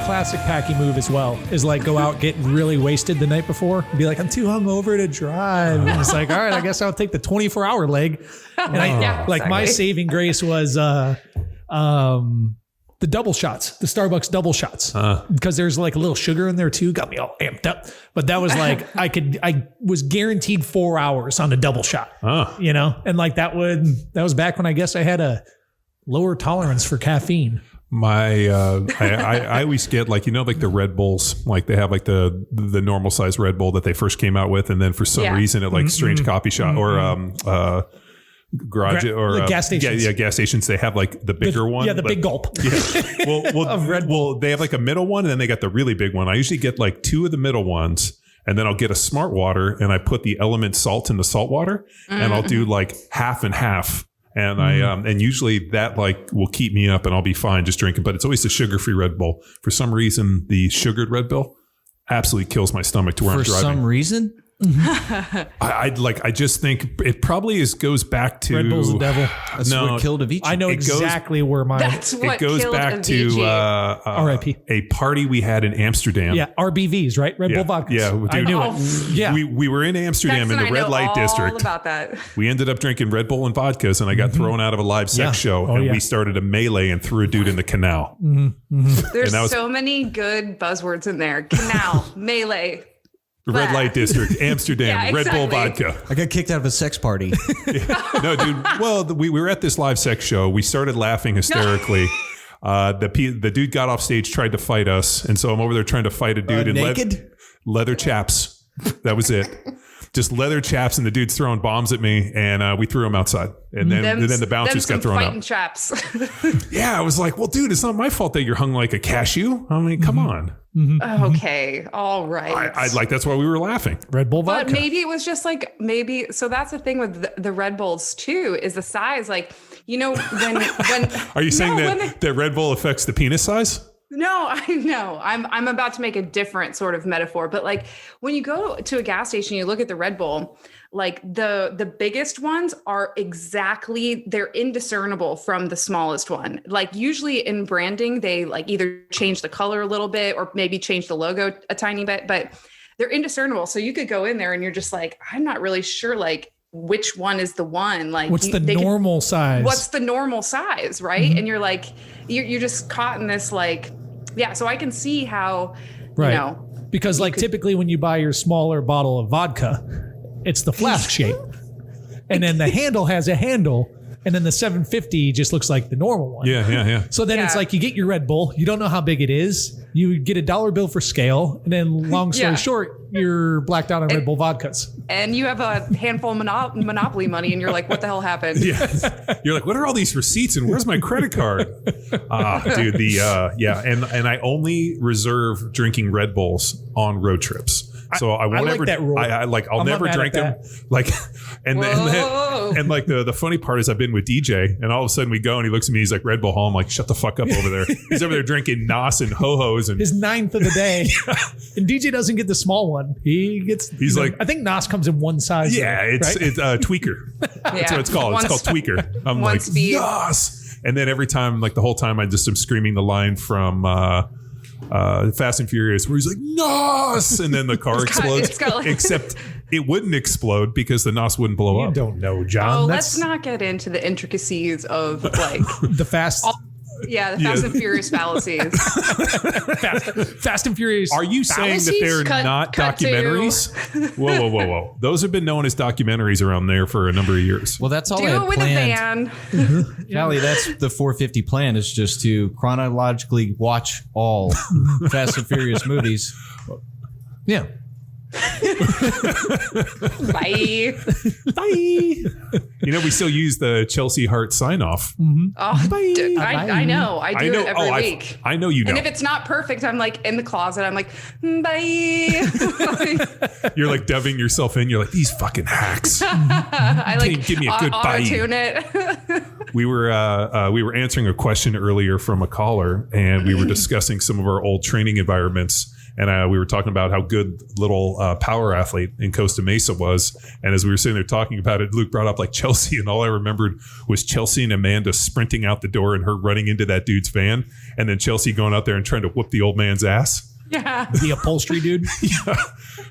classic Packy move as well is like go out, get really wasted the night before and be like, I'm too hungover to drive. And it's like, all right, I guess I'll take the 24-hour leg. And my saving grace was the double shots, the Starbucks double shots, because there's like a little sugar in there too. Got me all amped up. But that was like, I was guaranteed 4 hours on a double shot, you know? And like that was back when I guess I had a lower tolerance for caffeine. I always get like, you know, like the Red Bulls, like they have like the normal size Red Bull that they first came out with. And then for some reason at like strange coffee shop or, garage or gas stations. Gas stations. They have like the bigger one. Yeah, the big gulp. Yeah. Well, they have like a middle one, and then they got the really big one. I usually get like 2 of the middle ones, and then I'll get a Smart Water, and I put the element salt in the salt water, and I'll do like half and half. And and usually that like will keep me up, and I'll be fine just drinking. But it's always the sugar-free Red Bull. For some reason, the sugared Red Bull absolutely kills my stomach to where I'm driving. For some reason. I just think it probably goes back to Red Bull's the devil. That's what killed Avicii. I know exactly where mine. That's what it goes killed back Avicii. to R.I.P. a party we had in Amsterdam. Yeah, RBVs, right? Red Bull vodkas. Yeah, dude, I knew it. Yeah, we were in Amsterdam in the red light district. All about that. We ended up drinking Red Bull and vodkas, and I got thrown out of a live sex show, and we started a melee and threw a dude in the canal. There's so many good buzzwords in there. Canal, melee. Red light district, Amsterdam, Red Bull vodka. I got kicked out of a sex party. No, dude. Well, we were at this live sex show. We started laughing hysterically. The dude got off stage, tried to fight us. And so I'm over there trying to fight a dude in naked? leather chaps. That was it. Just leather chaps, and the dude's throwing bombs at me, and we threw him outside. And then the bouncers got thrown out. Chaps. Yeah, I was like, well, dude, it's not my fault that you're hung like a cashew. I mean, come on. Okay, all right. I like that's why we were laughing. Red Bull vodka. But maybe it was just like so that's the thing with the Red Bulls too, is the size. Like, you know, when are you saying that Red Bull affects the penis size? No, I know. I'm about to make a different sort of metaphor, but like when you go to a gas station, you look at the Red Bull, like the biggest ones are they're indiscernible from the smallest one. Like usually in branding, they like either change the color a little bit or maybe change the logo a tiny bit, but they're indiscernible. So you could go in there and you're just like, I'm not really sure like which one is the one. Like what's the normal size? What's the normal size, right? And you're like, you're just caught in this like, yeah. So I can see how, you know. Because like typically when you buy your smaller bottle of vodka, it's the flask shape. And then the handle has a handle. And then the 750 just looks like the normal one. Yeah. So then it's like you get your Red Bull. You don't know how big it is. You get a $1 bill for scale. And then long story short, you're blacked out on Red Bull vodkas. And you have a handful of Monopoly money. And you're like, what the hell happened? Yeah. You're like, what are all these receipts? And where's my credit card? Dude, And I only reserve drinking Red Bulls on road trips. So I won't ever. That rule. I'll never drink them. Like, and like the funny part is I've been with DJ, and all of a sudden we go and he looks at me. He's like, Red Bull home. Like, shut the fuck up over there. He's over there drinking Nos and Ho-Hos and his 9th of the day. And DJ doesn't get the small one. He gets. He's like, I think Nos comes in one size. Yeah, it's tweaker. That's what it's called. It's called tweaker. I'm like, speed. Nos. And then every time, like the whole time, I just am screaming the line from Fast and Furious where he's like NOS, and then the car explodes. Except it wouldn't explode because the NOS wouldn't blow up. You don't know, John. Let's not get into the intricacies of like the Fast. The Fast and Furious fallacies. Fast and Furious. Are you saying that they're not documentaries? Whoa. Those have been known as documentaries around there for a number of years. Well, that's all I had planned. Do it with a van. Callie, that's the 450 plan, is just to chronologically watch all Fast and Furious movies. Yeah. Bye. You know, we still use the Chelsea Heart sign off. Mm-hmm. Oh, bye. I know. I do it every week. I know you know. And if it's not perfect, I'm like in the closet. I'm like, bye. You're like dubbing yourself in. You're like, these fucking hacks. I like give me a good bye. Auto-tune it. We were answering a question earlier from a caller, and we were discussing some of our old training environments. and we were talking about how good little power athlete in Costa Mesa was. And as we were sitting there talking about it, Luke brought up like Chelsea, and all I remembered was Chelsea and Amanda sprinting out the door and her running into that dude's van, and then Chelsea going out there and trying to whoop the old man's ass. Yeah. The upholstery dude. Yeah.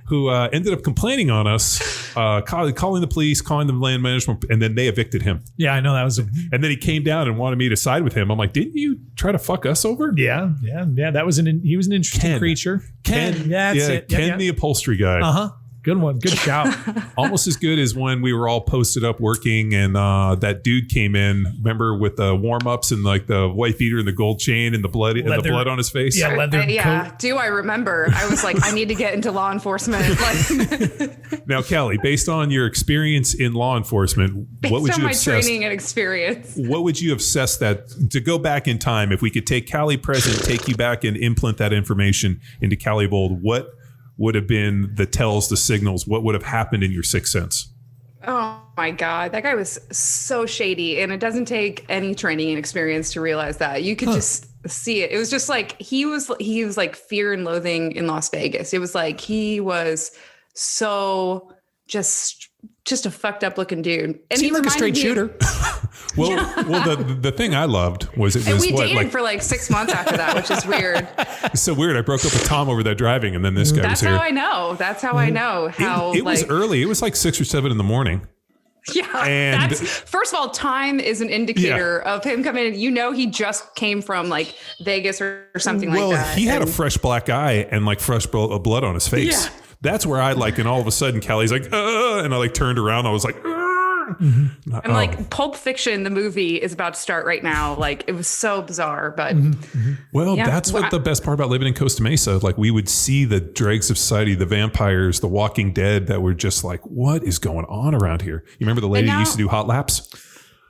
Who ended up complaining on us, calling the police, calling the land management, and then they evicted him. Yeah, I know that was. And then he came down and wanted me to side with him. I'm like, didn't you try to fuck us over? Yeah. That was he was an interesting creature. Ken. Yeah, that's it. Ken, the upholstery guy. Good one. Good shout. Almost as good as when we were all posted up working and that dude came in, remember, with the warm-ups and like the white beater and the gold chain and the blood on his face. Yeah, leather coat. Do I remember? I was like, I need to get into law enforcement. Now, Callie, based on your experience in law enforcement, what would you assess? Training and experience. What would you assess that to go back in time? If we could take Callie present, take you back and implant that information into Callie Bold, what would have been the tells, the signals? What would have happened in your sixth sense? Oh my God, that guy was so shady, and it doesn't take any training and experience to realize that. You could just see it. It was just like he was like Fear and Loathing in Las Vegas. It was like he was so just a fucked up looking dude. And seemed like a straight shooter. Well, the thing I loved was it was we dated for like 6 months after that, which is weird. It's so weird. I broke up with Tom over that driving, and then this guy was here. That's how I know. That's how I know how it was early. It was like 6 or 7 in the morning. Yeah. And first of all, time is an indicator of him coming in. You know, he just came from like Vegas or something like that. Well, he had a fresh black eye and like fresh blood on his face. Yeah. That's where I like, and all of a sudden Callie's like, and I like turned around. I was like, and like Pulp Fiction, the movie is about to start right now. Like it was so bizarre, but well, that's what the best part about living in Costa Mesa. Like we would see the dregs of society, the vampires, the Walking Dead that were just like, what is going on around here? You remember the lady who used to do hot laps?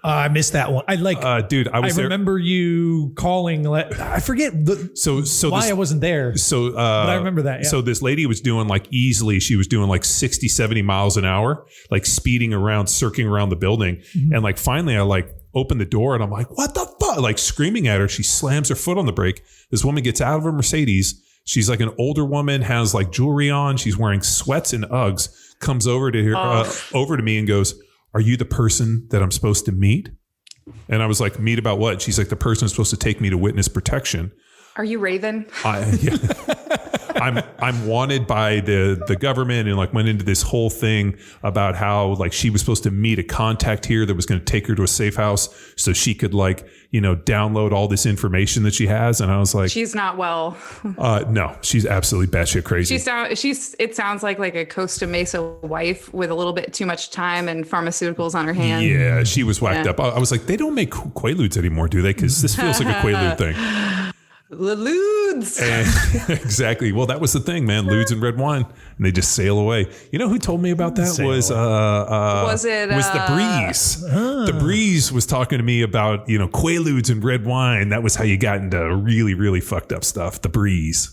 I missed that one. I like, dude. I remember you calling. I forget why I wasn't there. But I remember that. Yeah. So this lady was doing like easily. She was doing like 60, 70 miles an hour, like speeding around, circling around the building. And like finally, I like opened the door and I'm like, what the fuck? Like screaming at her. She slams her foot on the brake. This woman gets out of her Mercedes. She's like an older woman, has like jewelry on. She's wearing sweats and Uggs. Comes over to her, over to me and goes, "Are you the person that I'm supposed to meet?" And I was like, "Meet about what?" She's like, "The person who's supposed to take me to witness protection." Are you Raven? I'm wanted by the government, and like went into this whole thing about how like she was supposed to meet a contact here that was going to take her to a safe house so she could like, you know, download all this information that she has. And I was like, she's not well. No, she's absolutely batshit crazy. It sounds like a Costa Mesa wife with a little bit too much time and pharmaceuticals on her hand. Yeah, she was whacked up. I was like, they don't make Quaaludes anymore, do they? Because this feels like a Quaalude thing. The ludes. Exactly. Well, that was the thing, man. Ludes and red wine, and they just sail away. You know who told me about that was the Breeze. The Breeze was talking to me about, you know, Quaaludes and red wine. That was how you got into really, really fucked up stuff. The Breeze.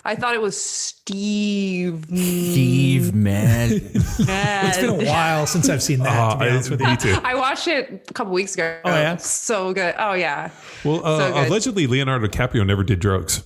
I thought it was Steve. Steve, man. It's been a while since I've seen that. To be honest with you. Me too. I watched it a couple weeks ago. Oh, yeah? So good. Oh, yeah. Well, so good. Allegedly, Leonardo DiCaprio never did drugs.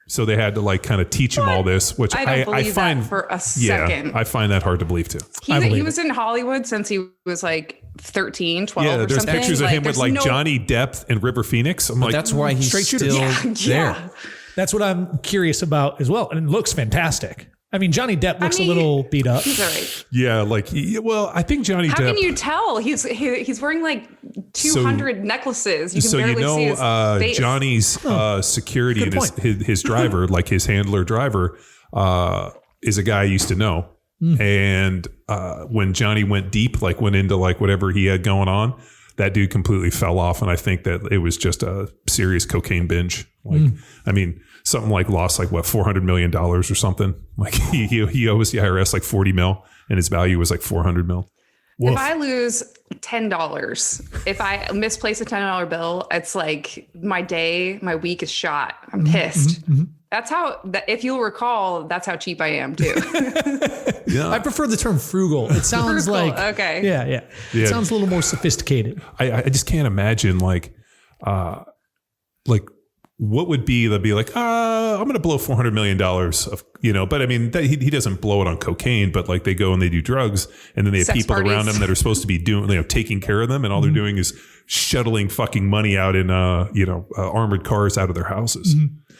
So they had to like kind of teach him all this, which I find that for a second. Yeah, I find that hard to believe too. He was in Hollywood since he was like 13, 12 or something. Yeah, there's pictures of him with like Johnny Depp and River Phoenix. I'm like, that's why he's still there. Yeah. That's what I'm curious about as well. And it looks fantastic. I mean, Johnny Depp looks a little beat up. He's all right. Yeah, like, well, I think Johnny Depp. How can you tell? He's wearing like 200 necklaces. You can barely see his face. Johnny's security and his driver, like his handler driver, is a guy I used to know. And when Johnny went deep, like went into like whatever he had going on, that dude completely fell off. And I think that it was just a serious cocaine binge. Like, I mean, something like lost like what, $400 million or something. Like he owes the IRS like 40 mil and his value was like 400 mil. If I lose $10, if I misplace a $10 bill, it's like my week is shot. I'm pissed. That's how, if you'll recall, that's how cheap I am too. Yeah. I prefer the term frugal. It sounds like, okay. Yeah. It sounds a little more sophisticated. I just can't imagine like what would be, they'll be like, I'm going to blow $400 million of, but I mean, he doesn't blow it on cocaine, but like they go and they do drugs, and then they have Sex people parties. around them that are supposed to be doing, taking care of them. And all they're doing is shuttling fucking money out in, armored cars out of their houses.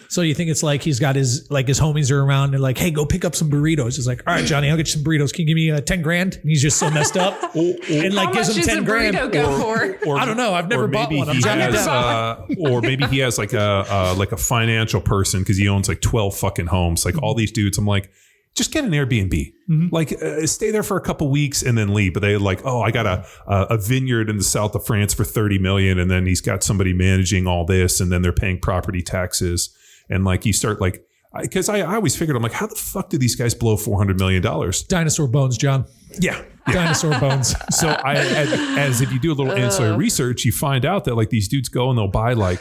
So you think it's like he's got his homies are around and like, hey, go pick up some burritos. He's like, all right, Johnny, I'll get you some burritos. Can you give me 10 grand? And he's just so messed up. And like How gives much him does 10 a grand. burrito go for? Or I don't know. I've never or bought maybe one. I'm he Johnny has, Depp. or maybe he has like a financial person because he owns like 12 fucking homes. Like all these dudes, I'm like, just get an Airbnb, like stay there for a couple weeks and then leave. But they like, I got a vineyard in the south of France for 30 million. And then he's got somebody managing all this, and then they're paying property taxes. And like, you start like, because I always figured, I'm like, how the fuck do these guys blow $400 million? Dinosaur bones, John. Yeah. Dinosaur bones. So as if you do a little ancillary research, you find out that like these dudes go and they'll buy like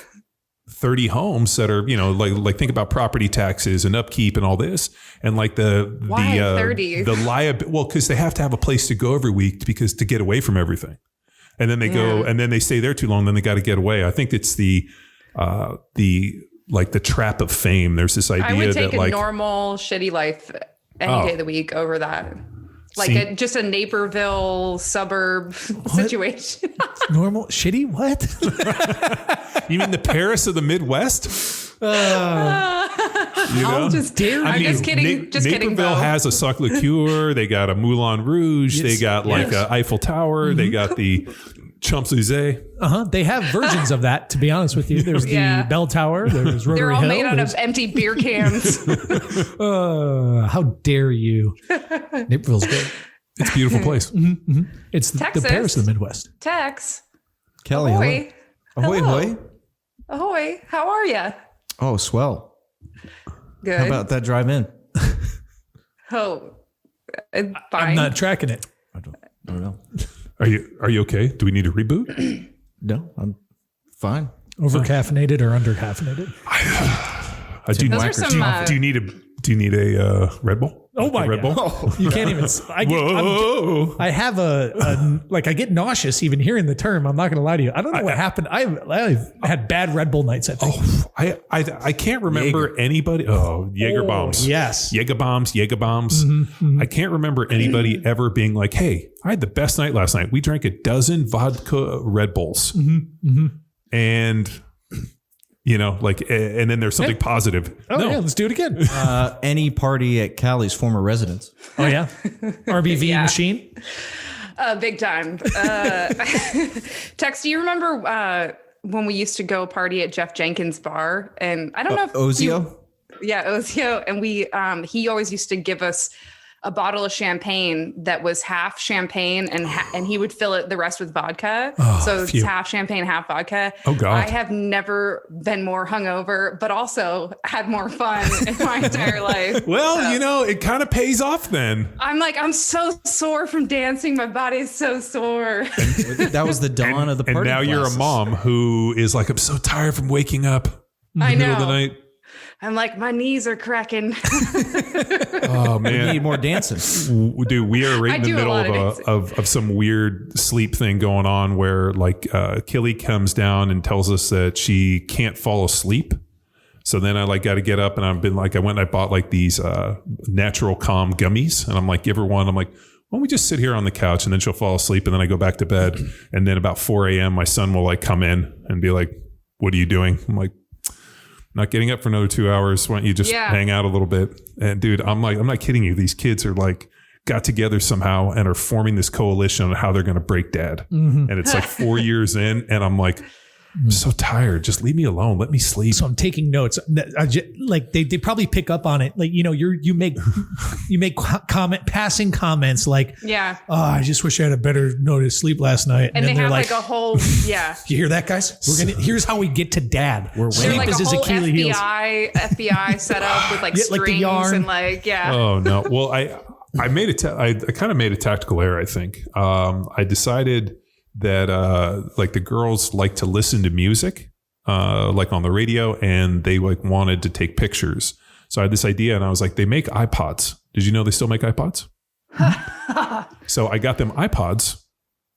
30 homes that are, like think about property taxes and upkeep and all this. And like Why 30? The liability, well, because they have to have a place to go every week because to get away from everything. And then they go and then they stay there too long. Then they got to get away. I think it's the trap of fame. There's this idea I would take that a like normal shitty life any day of the week over that. Like just a Naperville suburb situation. Normal shitty what? you mean the Paris of the Midwest? How just dare I'm just kidding. Just kidding. Naperville has a Sacre Coeur. They got a Moulin Rouge. They got like a Eiffel Tower. They got the Champs-Élysées. They have versions of that, to be honest with you. There's the Bell Tower. There's Rotary They're all Hill, made out of empty beer cans. How dare you? Naperville's good. It's a beautiful place. It's the Texas. Paris of the Midwest. Tex. Kelly, Ahoy. ahoy, Hello. ahoy. Ahoy. How are you? Oh, swell. Good. How about that drive in? Oh, fine. I'm not tracking it. I don't know. Are you okay? Do we need a reboot? No, I'm fine. Over caffeinated or under caffeinated? Do you need a Red Bull? Oh my Red God. Bull? You can't even. I have I get nauseous even hearing the term. I'm not going to lie to you. I don't know what happened. I've had bad Red Bull nights, I think. I can't remember anybody. Jaeger bombs. Yes. Jaeger bombs. I can't remember anybody ever being like, hey, I had the best night last night. We drank a dozen vodka Red Bulls. And and then there's something positive. Yeah, let's do it again. Any party at Cali's former residence. Oh yeah. RBV machine. Big time. Tex, do you remember when we used to go party at Jeff Jenkins' bar? And I don't know if Ozio? Ozio. And he always used to give us a bottle of champagne that was half champagne and he would fill it the rest with vodka. So it's half champagne, half vodka. Oh God. I have never been more hungover, but also had more fun in my entire life. Well, it kind of pays off then. I'm so sore from dancing. My body is so sore. That was the dawn of the party. And now you're a mom who is like, I'm so tired from waking up in the middle of the night. I'm like, my knees are cracking. Oh man, we need more dancing. Dude, we are right in the middle of some weird sleep thing going on where like Killy comes down and tells us that she can't fall asleep. So then I got to get up and I went and I bought like these natural calm gummies and I'm like, give her one. I'm like, why don't we just sit here on the couch and then she'll fall asleep and then I go back to bed. And then about 4 a.m. my son will like come in and be like, what are you doing? I'm like, not getting up for another 2 hours. Why don't you just hang out a little bit? And dude, I'm not kidding you. These kids are like got together somehow and are forming this coalition on how they're going to break dad. And it's like 4 years in and I'm like, I'm so tired. Just leave me alone. Let me sleep. So I'm taking notes. They probably pick up on it. Like, you make passing comments like, oh, I just wish I had a better note to sleep last night. And they have like a whole, You hear that, guys? Here's how we get to dad. Sleep like is his Achilles heels. FBI set up with like strings like yarn. And like, Oh no. Well, I made I kind of made a tactical error. I think I decided that like the girls like to listen to music like on the radio and they like wanted to take pictures. So I had this idea and I was like, they make iPods. Did you know they still make iPods? So I got them iPods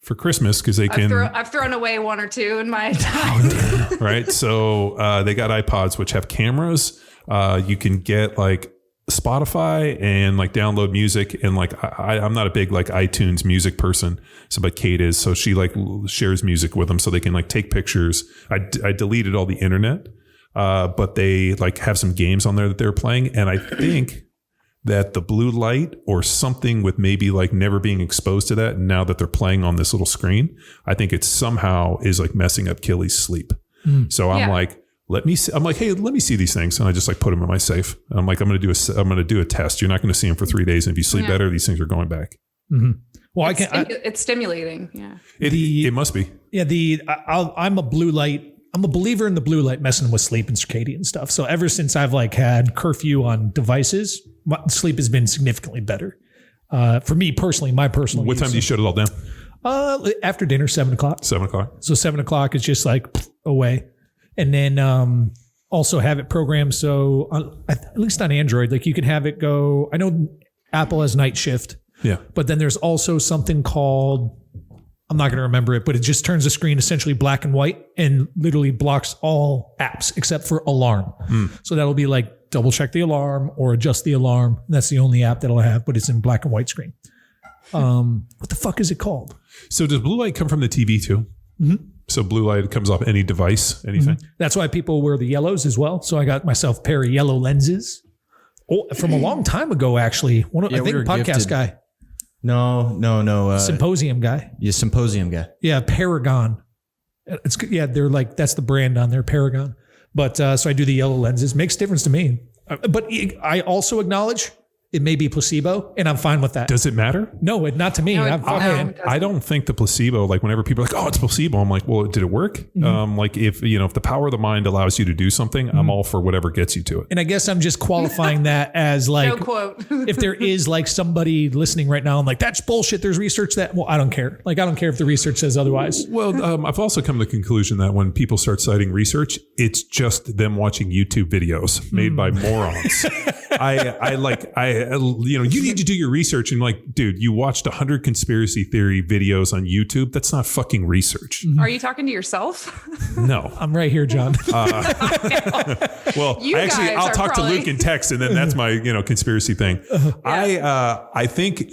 for Christmas because they can. I've thrown away one or two in my time. Right. So they got iPods which have cameras. You can get like Spotify and like download music, and like I'm not a big like iTunes music person, so but Kate is, so she like shares music with them so they can like take pictures. I deleted all the internet, but they like have some games on there that they're playing, and I think that the blue light or something with maybe like never being exposed to that, and now that they're playing on this little screen, I think it somehow is like messing up Kelly's sleep. So I'm like, let me see. I'm like, hey, let me see these things. And I just like put them in my safe. And I'm like, I'm going to do a test. You're not going to see them for 3 days. And if you sleep better, these things are going back. Well, it's stimulating. Yeah. It must be. Yeah. I'm a blue light. I'm a believer in the blue light messing with sleep and circadian stuff. So ever since I've like had curfew on devices, my sleep has been significantly better. For me personally, my personal. What time do you shut it all down? After dinner, 7:00. 7:00. So 7:00 is just like away. And then also have it programmed. So at least on Android, like you can have it go. I know Apple has night shift. Yeah. But then there's also something called, I'm not going to remember it, but it just turns the screen essentially black and white and literally blocks all apps except for alarm. So that'll be like double check the alarm or adjust the alarm. That's the only app that'll have, but it's in black and white screen. What the fuck is it called? So does blue light come from the TV too? So blue light comes off any device, anything? That's why people wear the yellows as well. So I got myself a pair of yellow lenses from a long time ago, actually. I think podcast gifted. Guy. No. Symposium guy. Yeah, Symposium guy. Yeah, Paragon. They're like, that's the brand on there, Paragon. But so I do the yellow lenses. Makes a difference to me. But I also acknowledge it may be placebo, and I'm fine with that. Does it matter? No, not to me. I don't think the placebo, like whenever people are like, oh, it's placebo, I'm like, well, did it work? Like if the power of the mind allows you to do something, I'm all for whatever gets you to it. And I guess I'm just qualifying that as like, no quote. If there is like somebody listening right now, I'm like, that's bullshit. There's research that, well, I don't care. Like, I don't care if the research says otherwise. Well, I've also come to the conclusion that when people start citing research, it's just them watching YouTube videos made by morons. You need to do your research, and like, dude, you watched 100 conspiracy theory videos on YouTube. That's not fucking research. Are you talking to yourself? No, I'm right here, John. Well, I'll talk to Luke and Tex, and then that's my conspiracy thing. I think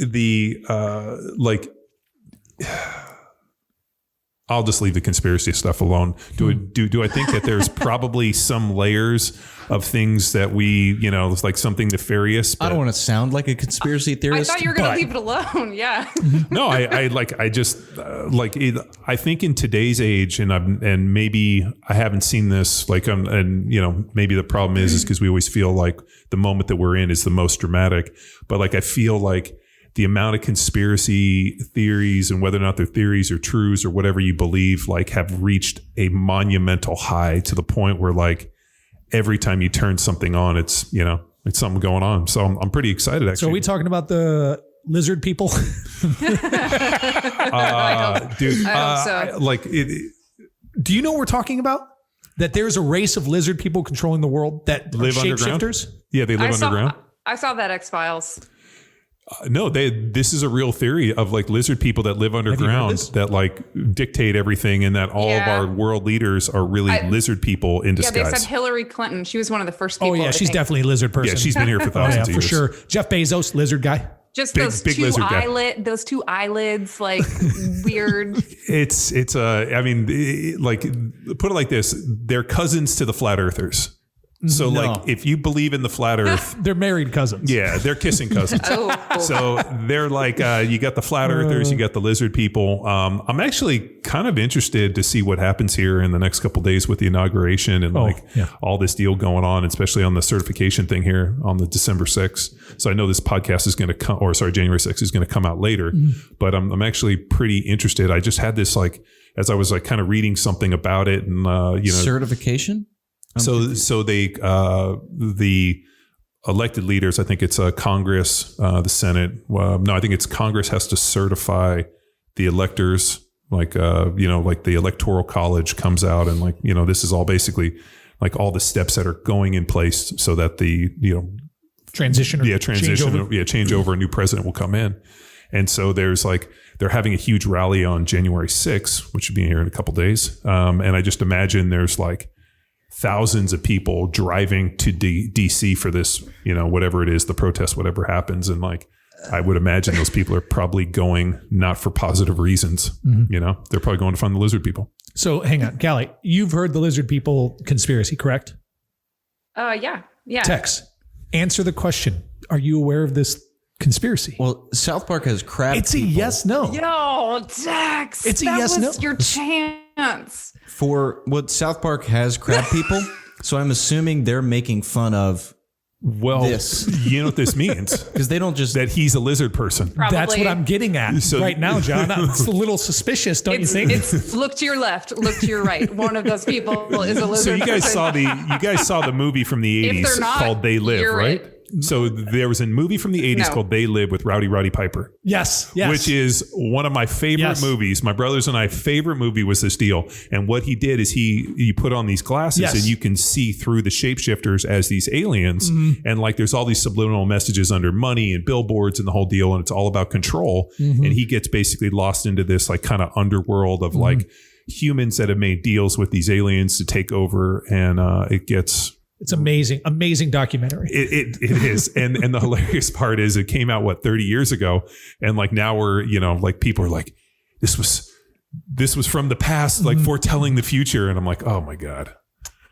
I'll just leave the conspiracy stuff alone. Do I think that there's probably some layers of things that we, it's like something nefarious? I don't want to sound like a conspiracy theorist. I thought you were going to leave it alone. Yeah. No, I think in today's age, and maybe I haven't seen this, maybe the problem is because we always feel like the moment that we're in is the most dramatic. But like, I feel like the amount of conspiracy theories and whether or not they're theories or truths or whatever you believe, like, have reached a monumental high to the point where like every time you turn something on, it's something going on. So I'm pretty excited, actually. So are we talking about the lizard people? Dude, I hope so. Do you know what we're talking about? That there's a race of lizard people controlling the world that live shapeshifters? Underground? Yeah, they live underground. I saw that X-Files. No, this is a real theory of like lizard people that live underground that like dictate everything, and that all of our world leaders are really lizard people in disguise. Yeah, they said Hillary Clinton. She was one of the first people. Oh yeah, she's definitely a lizard person. Yeah, she's been here for thousands of years. For sure. Jeff Bezos, lizard guy. Just those two eyelids, like weird. Put it like this: they're cousins to the flat earthers. So like, if you believe in the flat earth, they're married cousins. Yeah, they're kissing cousins. So they're like, you got the flat earthers, you got the lizard people. I'm actually kind of interested to see what happens here in the next couple of days with the inauguration and all this deal going on, especially on the certification thing here on the December 6th. So I know this podcast is going to come, January 6th is going to come out later, but I'm actually pretty interested. I just had this as I was like kind of reading something about it, and certification. So they, the elected leaders, I think it's Congress, the Senate. I think it's Congress has to certify the electors, like the Electoral College comes out and this is all basically like all the steps that are going in place so that the, change over, a new president will come in. And so there's like, they're having a huge rally on January 6th, which should be here in a couple days. And I just imagine there's like thousands of people driving to DC for this, whatever it is, the protest, whatever happens. And like, I would imagine those people are probably going not for positive reasons. They're probably going to find the lizard people. So hang on, Callie, you've heard the lizard people conspiracy, correct? Yeah. Tex, answer the question. Are you aware of this conspiracy? Well, South Park has crab It's people. a yes, no. Yo, Tex. It's a yes, no. Your chance. South Park has crab people, so I'm assuming they're making fun of Well, this. You know what this means? Because they don't just... That he's a lizard person. Probably. That's what I'm getting at right now, John. It's a little suspicious, don't you think? It's look to your left, look to your right. One of those people is a lizard. So you guys person. saw the movie from the If 80s they're not, called They Live, you're right? right. So there was a movie from the 80s called They Live with Roddy Piper. Yes. Which is one of my favorite movies. My brothers and I favorite movie was this deal. And what he did is you put on these glasses and you can see through the shapeshifters as these aliens. And like there's all these subliminal messages under money and billboards and the whole deal. And it's all about control. And he gets basically lost into this like kind of underworld of like humans that have made deals with these aliens to take over. And it's amazing documentary. It is. And the hilarious part is it came out 30 years ago. And like now we're, like people are like, this was from the past, like foretelling the future. And I'm like, oh my God.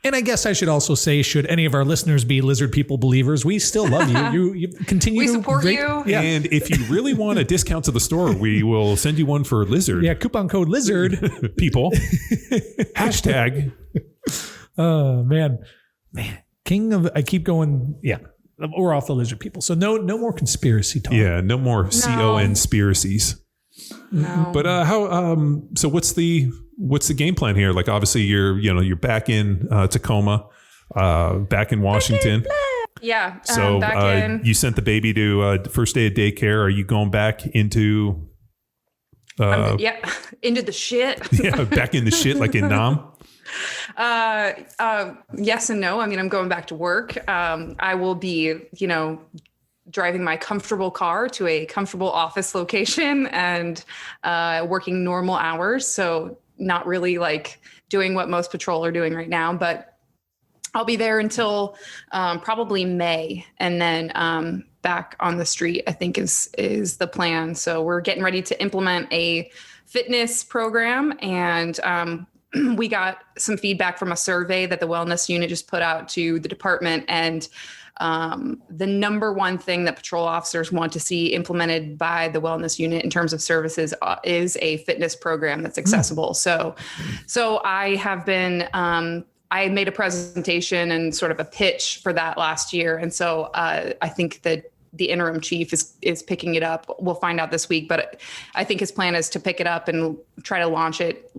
And I guess I should also say, should any of our listeners be lizard people believers, we still love you. You continue We to support you. Yeah. And if you really want a discount to the store, we will send you one for lizard. Yeah. Coupon code lizard people. Hashtag. Oh man. King of, I keep going. Yeah. We're off the lizard people. So no more conspiracy talk. Yeah. No more conspiracies. No. But so what's the game plan here? Like obviously you're back in Tacoma, back in Washington. Yeah. So back in. you sent the baby to first day of daycare. Are you going back into into the shit. Yeah, back in the shit like in Nam? Yes and no. I mean, I'm going back to work. I will be, driving my comfortable car to a comfortable office location and working normal hours. So not really like doing what most patrol are doing right now, but I'll be there until probably May, and then back on the street, I think is the plan. So we're getting ready to implement a fitness program, and we got some feedback from a survey that the wellness unit just put out to the department. And the number one thing that patrol officers want to see implemented by the wellness unit in terms of services is a fitness program that's accessible. So I have been, I made a presentation and sort of a pitch for that last year. And so I think that the interim chief is picking it up. We'll find out this week, but I think his plan is to pick it up and try to launch it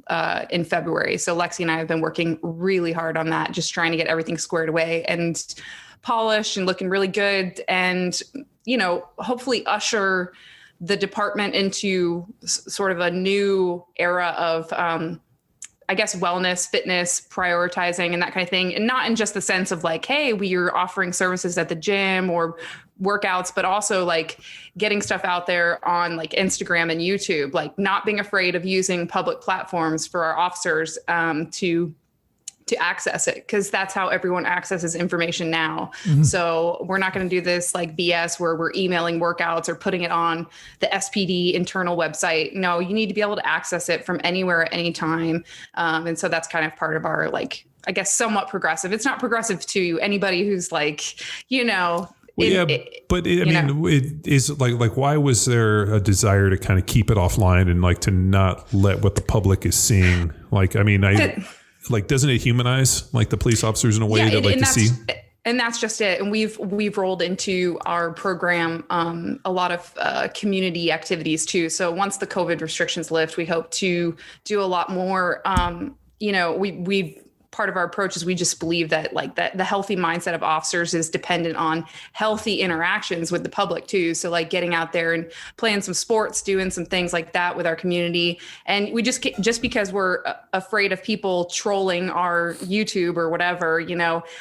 in February. So Lexi and I have been working really hard on that, just trying to get everything squared away and polished and looking really good, and hopefully usher the department into sort of a new era of I guess wellness, fitness, prioritizing and that kind of thing. And not in just the sense of like, hey, we are offering services at the gym or workouts, but also like getting stuff out there on like Instagram and YouTube, like not being afraid of using public platforms for our officers to access it, because that's how everyone accesses information now. Mm-hmm. So we're not going to do this like BS where we're emailing workouts or putting it on the SPD internal website. No, you need to be able to access it from anywhere at any time. And so that's kind of part of our, like, I guess, somewhat progressive. It's not progressive to anybody who's like, but it is like, why was there a desire to kind of keep it offline and like to not let what the public is seeing? Like, I mean, like, doesn't it humanize like the police officers in a way that like to see? And that's just it. And we've rolled into our program a lot of community activities too. So once the COVID restrictions lift, we hope to do a lot more. We've part of our approach is we just believe that like that the healthy mindset of officers is dependent on healthy interactions with the public too. So like getting out there and playing some sports, doing some things like that with our community. And we just because we're afraid of people trolling our YouTube or whatever,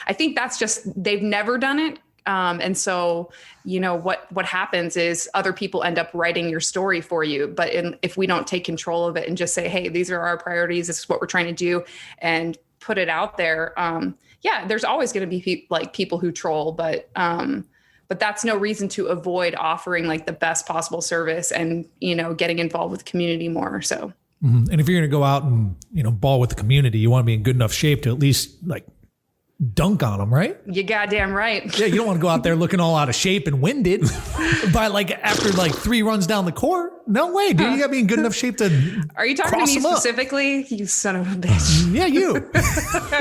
I think that's just, they've never done it. And so, what happens is other people end up writing your story for you. But if we don't take control of it and just say, hey, these are our priorities, this is what we're trying to do, and put it out there. There's always going to be people who troll, but that's no reason to avoid offering like the best possible service and, getting involved with the community more. So. Mm-hmm. And if you're going to go out and, ball with the community, you want to be in good enough shape to at least like dunk on them, right? You goddamn right. Yeah, you don't want to go out there looking all out of shape and winded by after 3 runs down the court. No way, dude. You got to be in good enough shape to. Are you talking to me specifically? You son of a bitch. Yeah, you.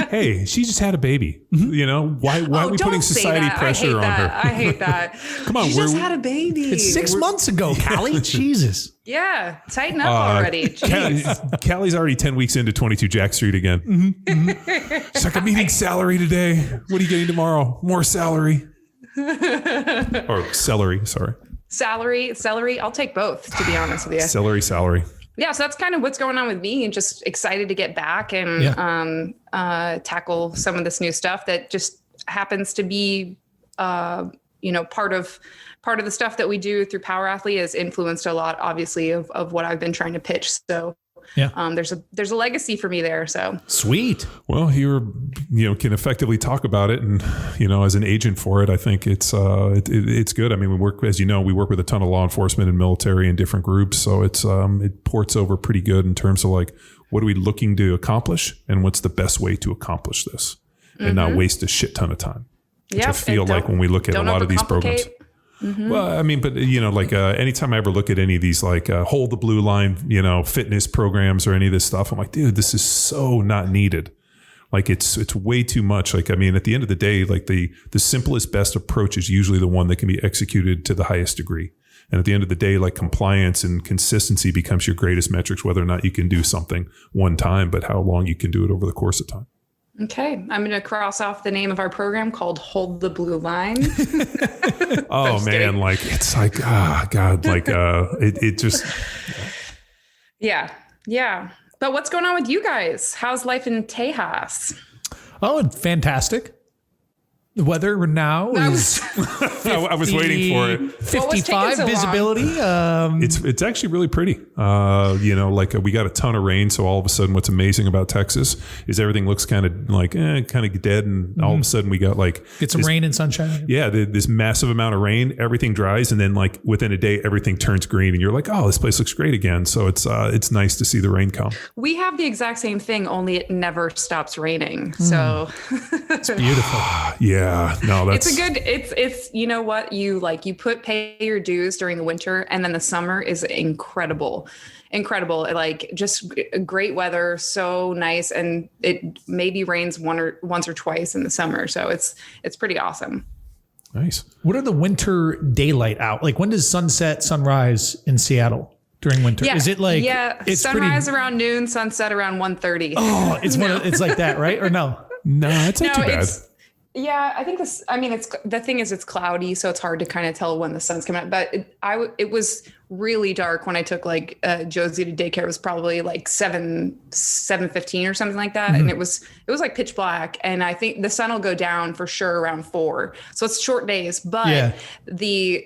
Hey, she just had a baby. Why are we putting society pressure on her? I hate that. Come on, she just had a baby. It's 6 months ago, Callie. Jesus. Yeah, tighten up already. Callie's already 10 weeks into 22 Jack Street again. She's like, I'm eating salary today. What are you getting tomorrow? More salary. Or celery, sorry. Celery. I'll take both, to be honest with you. Salary. Yeah, so that's kind of what's going on with me, and just excited to get back and tackle some of this new stuff that just happens to be, part of the stuff that we do through Power Athlete has influenced a lot, obviously, of what I've been trying to pitch. So there's a legacy for me there. So sweet. Well, you can effectively talk about it, and as an agent for it, I think it's good. I mean, we work with a ton of law enforcement and military and different groups, so it ports over pretty good in terms of like what are we looking to accomplish and what's the best way to accomplish this, and not waste a shit ton of time. Which I feel like when we look at a lot of these programs. Mm-hmm. Well, I mean, but anytime I ever look at any of these hold the blue line, fitness programs or any of this stuff, I'm like, dude, this is so not needed. Like it's way too much. Like, I mean, at the end of the day, like the simplest, best approach is usually the one that can be executed to the highest degree. And at the end of the day, like compliance and consistency becomes your greatest metrics, whether or not you can do something one time, but how long you can do it over the course of time. Okay, I'm going to cross off the name of our program called Hold the Blue Line. Oh man, like it's like, God, like it just. Yeah. But what's going on with you guys? How's life in Tejas? Oh, fantastic. The weather now is I was waiting for it. 55 so visibility. It's actually really pretty. We got a ton of rain. So all of a sudden what's amazing about Texas is everything looks kind of dead. And all of a sudden we got get some rain and sunshine. Yeah. This massive amount of rain, everything dries. And then within a day, everything turns green and you're like, oh, this place looks great again. So it's nice to see the rain come. We have the exact same thing, only it never stops raining. So it's beautiful. Yeah. No, that's it's you know what, you pay your dues during the winter, and then the summer is incredible. Like just great weather, so nice, and it maybe rains once or twice in the summer, so it's pretty awesome. Nice. What are the winter daylight out? Like when does sunrise in Seattle during winter? Yeah. Is it it's sunrise around noon, sunset around 1:30? Oh, it's like that, right? Or no? No, it's not too bad. Yeah, I think the thing is it's cloudy, so it's hard to kind of tell when the sun's coming out. But it was really dark when I took Josie to daycare. It was probably 7:15 or something like that. Mm-hmm. And it was like pitch black. And I think the sun will go down for sure around 4. So it's short days. But the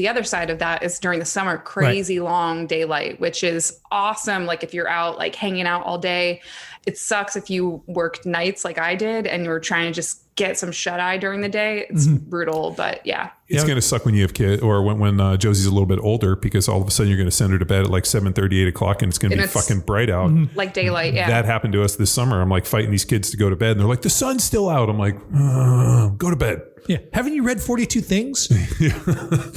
other side of that is during the summer, crazy long daylight, which is awesome. Like if you're out hanging out all day. It sucks if you worked nights like I did and you were trying to just get some shut eye during the day. It's brutal, but yeah. It's going to suck when you have kids or when Josie's a little bit older, because all of a sudden you're going to send her to bed at 7:30, 8 o'clock and it's going to be fucking bright out. Like daylight. Yeah. That happened to us this summer. I'm fighting these kids to go to bed and they're like, the sun's still out. I'm like, go to bed. Yeah. Haven't you read 42 Things?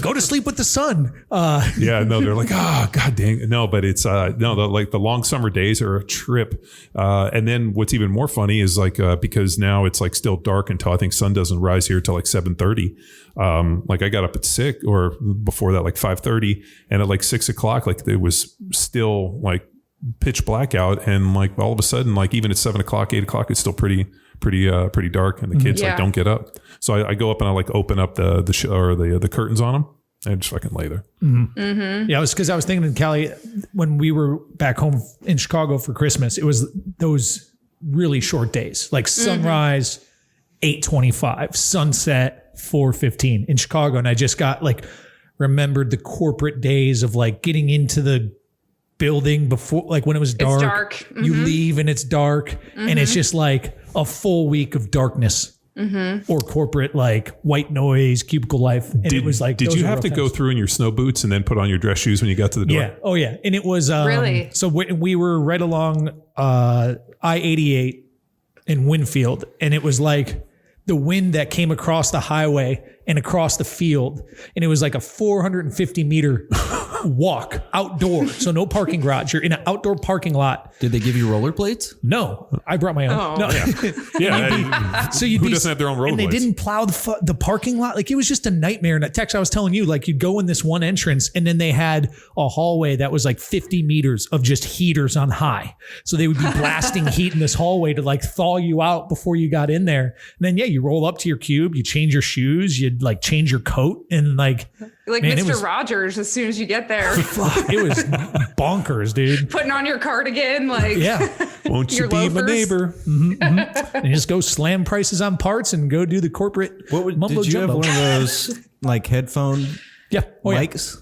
Go to sleep with the sun. Yeah, no, they're like, God dang it. No, but it's, the long summer days are a trip. And then what's even more funny is because now it's still dark until I think sun doesn't rise here till 7:30. I got up at 6 or before that, 5:30, and at 6 o'clock, it was still pitch black out. And all of a sudden, even at 7 o'clock, 8 o'clock, it's still pretty dark, and the kids don't get up. So I go up and I open up the curtains on them and just fucking lay there. Mm-hmm. Mm-hmm. Yeah, because I was thinking in Cali when we were back home in Chicago for Christmas, it was those really short days, sunrise 8:25, sunset 4:15 in Chicago. And I just got like, remembered the corporate days of like getting into the building before, like when it was dark. It's dark. Mm-hmm. You leave and it's dark, and it's just like a full week of darkness. Or corporate like white noise, cubicle life. And it was like, did those you were have rough to go times. through in your snow boots and then put on your dress shoes when you got to the door? Yeah. Oh yeah. And it was, Really? So we were right along, I-88 in Winfield. And it was like the wind that came across the highway and across the field. And it was like a 450 meter walk outdoor. So no parking garage. You're in an outdoor parking lot. Did they give you rollerblades? No, I brought my own. Oh. No. Yeah. So you'd Who be, doesn't have their own and they rollerblades? didn't plow the parking lot. Like it was just a nightmare. And at Tex, I was telling you, like you'd go in this one entrance and then they had a hallway that was like 50 meters of just heaters on high. So they would be blasting heat in this hallway to like thaw you out before you got in there. And then, yeah, you roll up to your cube, you change your shoes, you'd like change your coat and like man, Mr. Rogers as soon as you get there. It was bonkers, dude. Putting on your cardigan, like Yeah. Won't you Your be my loafers? neighbor? And just go slam prices on parts and go do the corporate mumbo Did you have jumbo. one of those like headphone Yeah. Oh, yeah. mics?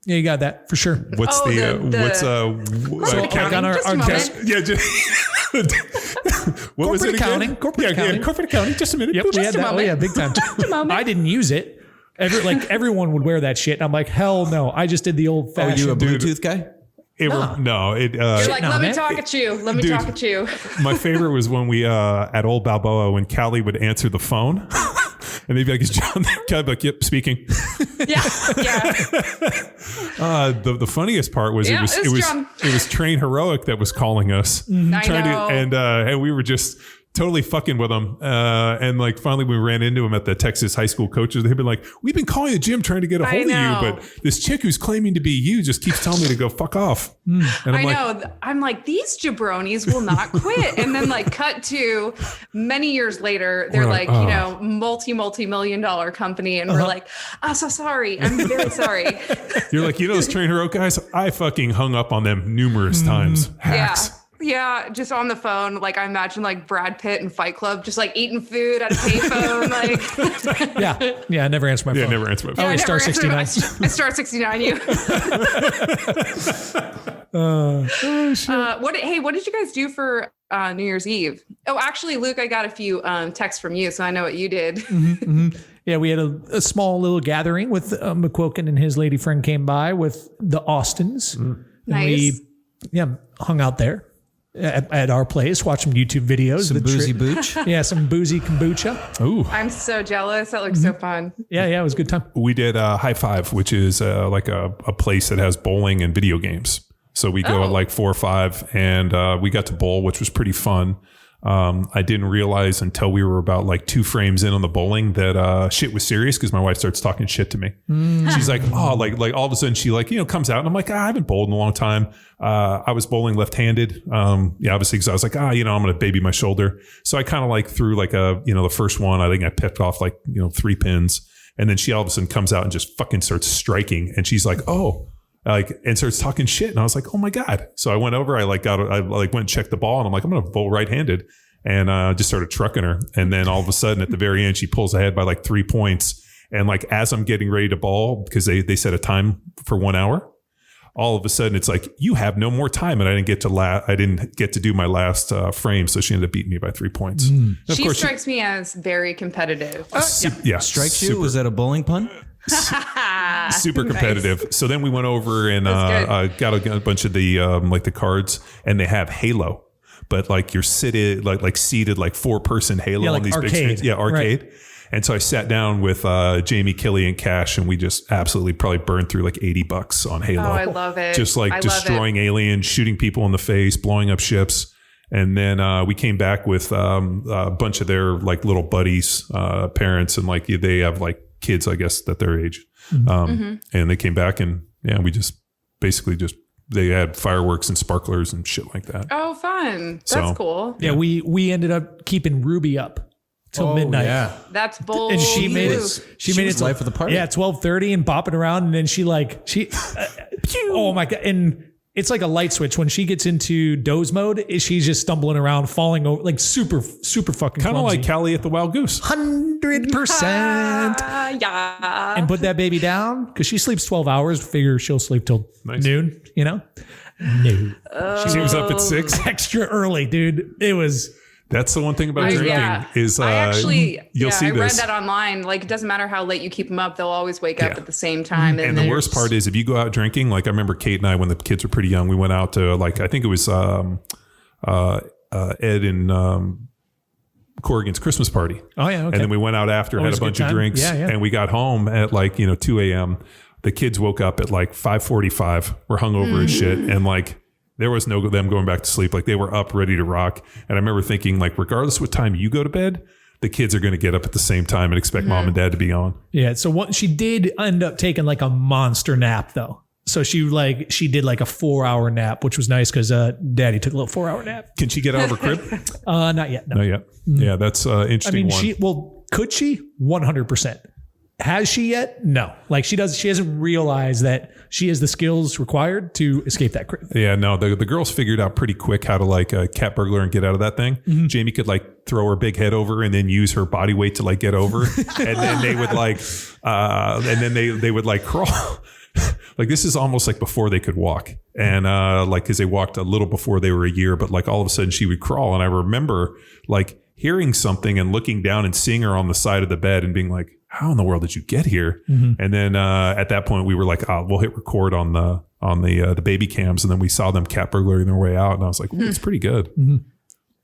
Yeah, you got that for sure. What's Oh, Like on our Just a moment. desk. yeah. What was Corporate it again? accounting, corporate yeah, accounting. Yeah, corporate accounting. Just a minute. Yep, we had a that. Oh moment. yeah, big time. moment. I didn't use it. Everyone would wear that shit. And I'm like, hell no. I just did the old Oh, you a fashioned. Bluetooth guy? No, it. You're like, no, let me man. talk at you. Let me Dude. talk at you. My favorite was when we at Old Balboa when Callie would answer the phone, and they'd be like, "Is John there?" Callie would be like, "Yep, speaking." Yeah. Yeah. The funniest part was Yeah, it's John. it was Train Heroic that was calling us, I trying know. and we were just totally fucking with him. And like finally we ran into him at the Texas high school coaches. They've been like, "We've been calling the gym trying to get a hold of know. you, but this chick who's claiming to be you just keeps telling me to go fuck off." And I'm I like, know. I'm like, these jabronis will not quit. And then like cut to many years later, they're We're like, like, you know, multi-million dollar company. And we're like, oh, so sorry. I'm very sorry. you're like, those Train Heroic guys, I fucking hung up on them numerous times. Hacks. Yeah. Yeah, just on the phone. Like I imagine like Brad Pitt in Fight Club, just like eating food at a payphone. Like Yeah. I never answered my phone. Yeah, never answer my phone. Oh, I star never answered 69. I star 69 you. What did you guys do for New Year's Eve? Oh, actually, Luke, I got a few texts from you, so I know what you did. Yeah, we had a small little gathering with McQuilkin and his lady friend came by with the Austins. And Nice. we hung out there at our place, watched some YouTube videos. Some the boozy trip- booch? Yeah, some boozy kombucha. Ooh. I'm so jealous. That looks so fun. Yeah, it was a good time. We did High Five, which is like a place that has bowling and video games. So we go at like 4 or 5, and we got to bowl, which was pretty fun. I didn't realize until we were about like 2 frames in on the bowling that shit was serious because my wife starts talking shit to me. She's like, oh, like all of a sudden she like, comes out and I'm like, I haven't bowled in a long time. I was bowling left-handed. Obviously because I was like, I'm going to baby my shoulder. So I kind of like threw like the first one, I think I picked off like, 3 pins. And then she all of a sudden comes out and just fucking starts striking. And she's like, and starts talking shit. And I was like, oh my God. So I went over, I went and checked the ball and I'm like, I'm going to bowl right-handed. And just started trucking her. And then all of a sudden at the very end, she pulls ahead by like 3 points. And like, as I'm getting ready to ball, because they set a time for 1 hour, all of a sudden it's like, you have no more time. And I didn't get to do my last frame. So she ended up beating me by 3 points. And of She course, strikes me as very competitive. Strikes you? Was that a bowling pun? super competitive. So then we went over and got a bunch of the like the cards, and they have Halo, but like you're seated like 4-person Halo Yeah, on like these big arcade. screens. Yeah, arcade. Right. And so I sat down with Jamie, Killy, and Cash, and we just absolutely probably burned through like $80 on Halo. Oh, I love it. Just like I love destroying aliens, shooting people in the face, blowing up ships. And then we came back with a bunch of their like little buddies, parents, and like they have like kids, I guess, that their age. And they came back and we just basically they had fireworks and sparklers and shit like that. Oh, fun. That's So- cool. Yeah, we ended up keeping Ruby up till midnight. Yeah. That's bold. And she made it. She made was it to- life of the party. Yeah, 12:30 and bopping around, and then she oh my God, and it's like a light switch. When she gets into doze mode, she's just stumbling around, falling over, like super fucking Kind of clumsy. like Cali at the Wild Goose. 100%. Yeah. And put that baby down because she sleeps 12 hours. Figure she'll sleep till noon, you know? No. She was up at 6. Extra early, dude. It was. That's the one thing about drinking is I actually, you'll see I read this. that online. Like, it doesn't matter how late you keep them up; they'll always wake up at the same time. And the worst part is if you go out drinking. Like I remember Kate and I, when the kids were pretty young, we went out to like I think it was Ed and Corrigan's Christmas party. Oh yeah, okay. And then we went out after, Always had a bunch a good of time. drinks, and we got home at like 2 a.m. The kids woke up at like 5:45. We're hungover as shit, and like. There was no them going back to sleep. Like they were up ready to rock. And I remember thinking like, regardless what time you go to bed, the kids are going to get up at the same time and expect mom and dad to be on. Yeah. So what she did end up taking like a monster nap though. So she did like a 4-hour nap, which was nice because daddy took a little 4-hour nap. Can she get out of her crib? Not yet. No. Not yet. Yeah, that's interesting. I mean, could she? 100%. Has she yet? No. Like she hasn't realized that she has the skills required to escape that crib. Yeah, no, the girls figured out pretty quick how to like a cat burglar and get out of that thing. Mm-hmm. Jamie could like throw her big head over and then use her body weight to like get over. And then they would like, they would like crawl. Like this is almost like before they could walk. And like, cause they walked a little before they were a year, but like all of a sudden she would crawl. And I remember like hearing something and looking down and seeing her on the side of the bed and being like, how in the world did you get here? Mm-hmm. And then at that point we were like, we'll hit record on the baby cams. And then we saw them cat burglaring their way out. And I was like, it's pretty good. Mm-hmm.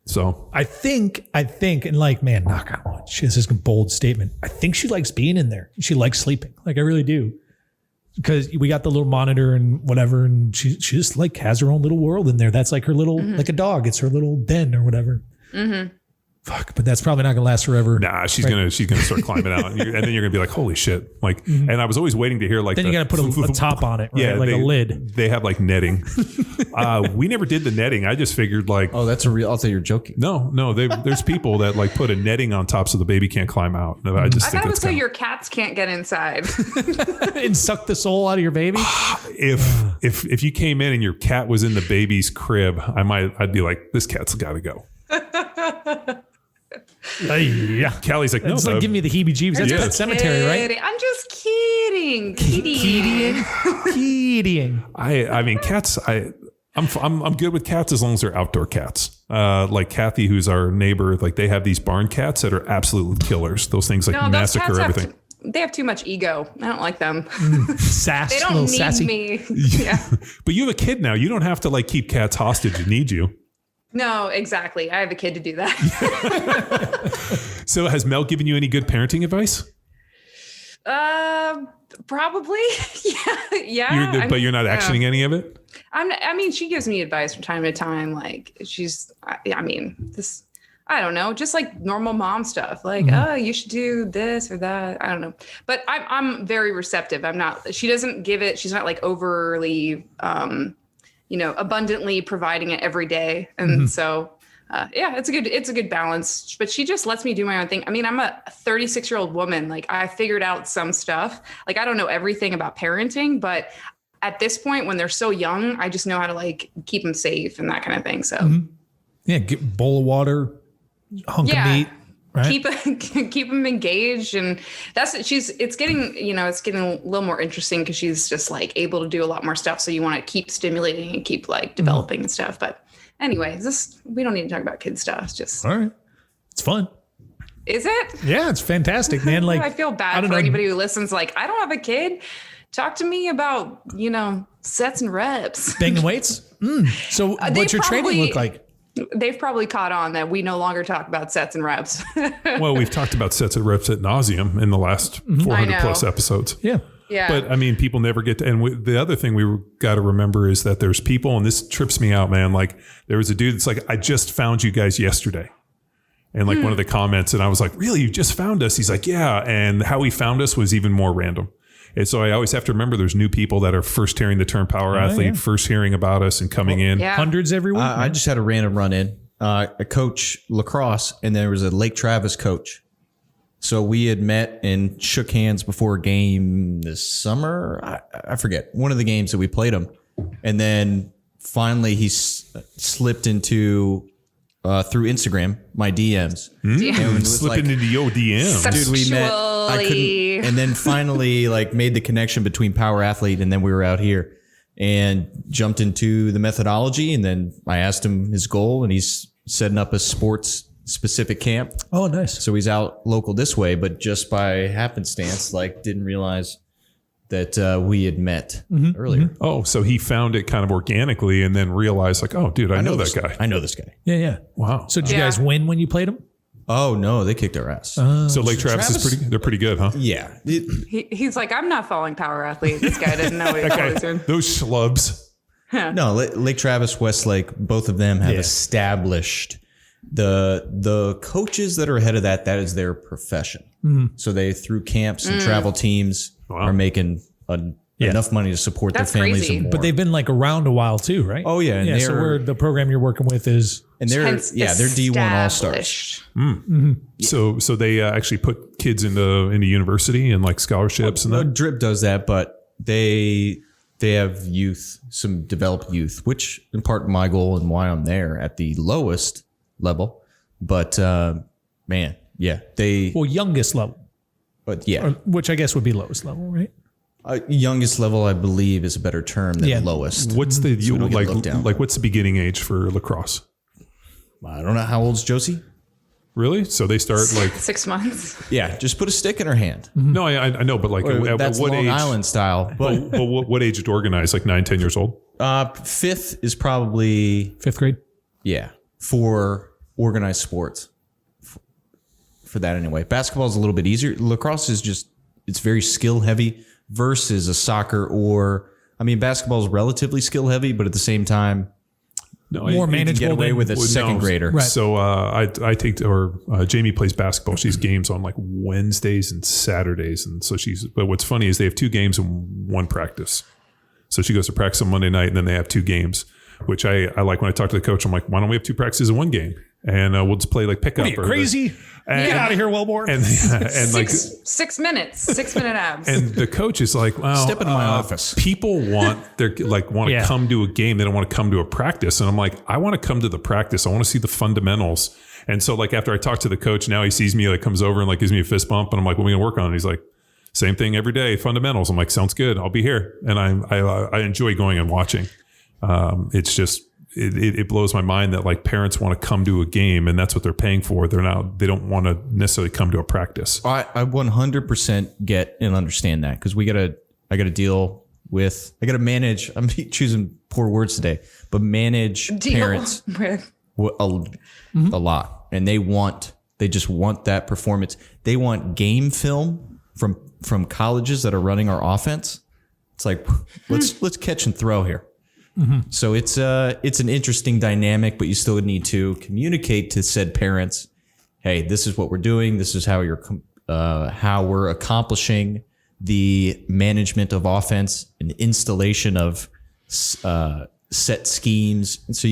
So I think, and like, man, knock on wood. She has this bold statement. I think she likes being in there. She likes sleeping. Like I really do. Because we got the little monitor and whatever. And she just like has her own little world in there. That's like her little, like a dog. It's her little den or whatever. Mm-hmm. Fuck, but that's probably not gonna last forever. Nah, she's gonna start climbing out, and then you're gonna be like, "Holy shit!" Like, and I was always waiting to hear like. Then you gotta put a top on it, right? Yeah, like a lid. They have like netting. We never did the netting. I just figured like, Oh, that's a real. I'll say you're joking. no. There's people that like put a netting on top so the baby can't climb out. I just I think thought it was that's so kinda, your cats can't get inside. And suck the soul out of your baby. if you came in and your cat was in the baby's crib, I'd be like, this cat's got to go. Yeah. Callie's like, no, It's like giving me the heebie-jeebies. That's Pet Cemetery, right? I'm just kidding. Kidding. I mean, cats. I'm good with cats as long as they're outdoor cats. Like Kathy, who's our neighbor, like they have these barn cats that are absolute killers. Those things like massacre everything. They have too much ego. I don't like them. Sass. They don't need sassy. me. Yeah. But you have a kid now. You don't have to like keep cats hostage and need you. No, exactly. I have a kid to do that. So has Mel given you any good parenting advice? Probably. Yeah. But you're not actioning any of it? I mean, she gives me advice from time to time. Like I don't know, just like normal mom stuff. Like, you should do this or that. I don't know. But I'm very receptive. She doesn't give it. She's not like overly, abundantly providing it every day. And so, it's a good balance, but she just lets me do my own thing. I mean, I'm a 36-year-old woman. Like I figured out some stuff. Like I don't know everything about parenting, but at this point when they're so young, I just know how to like keep them safe and that kind of thing. So Yeah, get a bowl of water, hunk of meat. Right? Keep them engaged, and it's getting a little more interesting because she's just like able to do a lot more stuff. So you want to keep stimulating and keep like developing and stuff. But anyway, we don't need to talk about kid stuff. It's just all right. It's fun. Is it? Yeah, it's fantastic, man. Like I feel bad for anybody who listens. Like I don't have a kid. Talk to me about sets and reps. Banging weights. So what's your training look like? They've probably caught on that we no longer talk about sets and reps. Well, we've talked about sets and reps ad nauseum in the last 400 plus episodes. Yeah. Yeah. But I mean, people never get to, and the other thing we got to remember is that there's people, and this trips me out, man. Like there was a dude that's like, I just found you guys yesterday. And like one of the comments, and I was like, really, you just found us? He's like, yeah. And how he found us was even more random. And so I always have to remember there's new people that are first hearing the term power athlete, first hearing about us and coming in. Yeah. Hundreds every week. I just had a random run in. I coach lacrosse, and there was a Lake Travis coach. So we had met and shook hands before a game this summer. I forget, one of the games that we played them. And then finally he slipped into through Instagram my DMs. DMs. Slipping into your DMs. Dude, we met. I couldn't, and then finally like made the connection between Power Athlete, and then we were out here and jumped into the methodology. And then I asked him his goal, and he's setting up a sports specific camp. Oh, nice. So he's out local this way, but just by happenstance, like didn't realize that we had met earlier. Oh, so he found it kind of organically and then realized like, oh, dude, I know that guy. I know this guy. Yeah. Wow. So did you guys win when you played him? Oh no, they kicked our ass. So Lake Travis is they're pretty good, huh? Yeah. He's like, I'm not following Power Athlete. This guy didn't know what he was doing. Those schlubs. No, Lake Travis, Westlake, both of them have established the coaches that are ahead of that is their profession. So they, through camps and travel teams, are making enough money to support their families crazy. and more. But they've been like around a while too, right? Oh yeah, and so the program you're working with is, and they're D1 All Stars. So they actually put kids into university and like scholarships and that. Drip does that, but they have youth, some developed youth, which in part my goal and why I'm there at the lowest level. But youngest level, which I guess would be lowest level, right? Youngest level, I believe, is a better term than lowest. What's the So we don't get looked down. like? What's the beginning age for lacrosse? I don't know. How old's Josie? Really? So they start like 6 months. Yeah, just put a stick in her hand. no, I know, but like at That's what Long age? Island style. But But what age it organized? Like 9-10 years old? fifth is probably Fifth grade. for organized sports. For that anyway, basketball is a little bit easier. Lacrosse is it's very skill heavy versus a soccer basketball is relatively skill heavy, but at the same time, More you can manageable get away than- with a second grader. Right. So I take Jamie plays basketball. She's games on like Wednesdays and Saturdays, and so but what's funny is they have 2 games and 1 practice. So she goes to practice on Monday night, and then they have 2 games, which I like. When I talk to the coach, I'm like, why don't we have 2 practices in 1 game, and we'll just play like pickup. What are you, crazy? Get out of here, Wilmore. And like 6 minutes, 6-minute abs. And the coach is like, well, Step into my office. People want to come to a game. They don't want to come to a practice. And I'm like, I want to come to the practice. I want to see the fundamentals. And so like after I talk to the coach, now he sees me, like comes over and like gives me a fist bump. And I'm like, what are we going to work on? And he's like, same thing every day, fundamentals. I'm like, sounds good. I'll be here. And I enjoy going and watching. It's just, it blows my mind that like parents want to come to a game and that's what they're paying for. They don't want to necessarily come to a practice. I 100% get and understand that because I got to deal with, I got to manage. I'm choosing poor words today, but manage parents with a lot, and they just want that performance. They want game film from colleges that are running our offense. It's like let's catch and throw here. So it's an interesting dynamic, but you still need to communicate to said parents, hey, this is what we're doing. This is how how we're accomplishing the management of offense and installation of set schemes. And so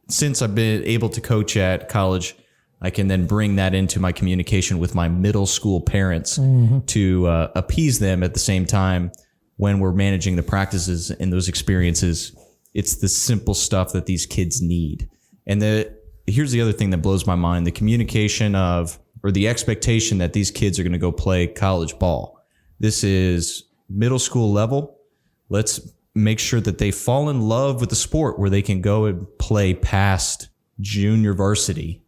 since I've been able to coach at college, I can then bring that into my communication with my middle school parents to appease them at the same time when we're managing the practices and those experiences. It's the simple stuff that these kids need. And here's the other thing that blows my mind, the communication or the expectation that these kids are going to go play college ball. This is middle school level. Let's make sure that they fall in love with the sport where they can go and play past junior varsity.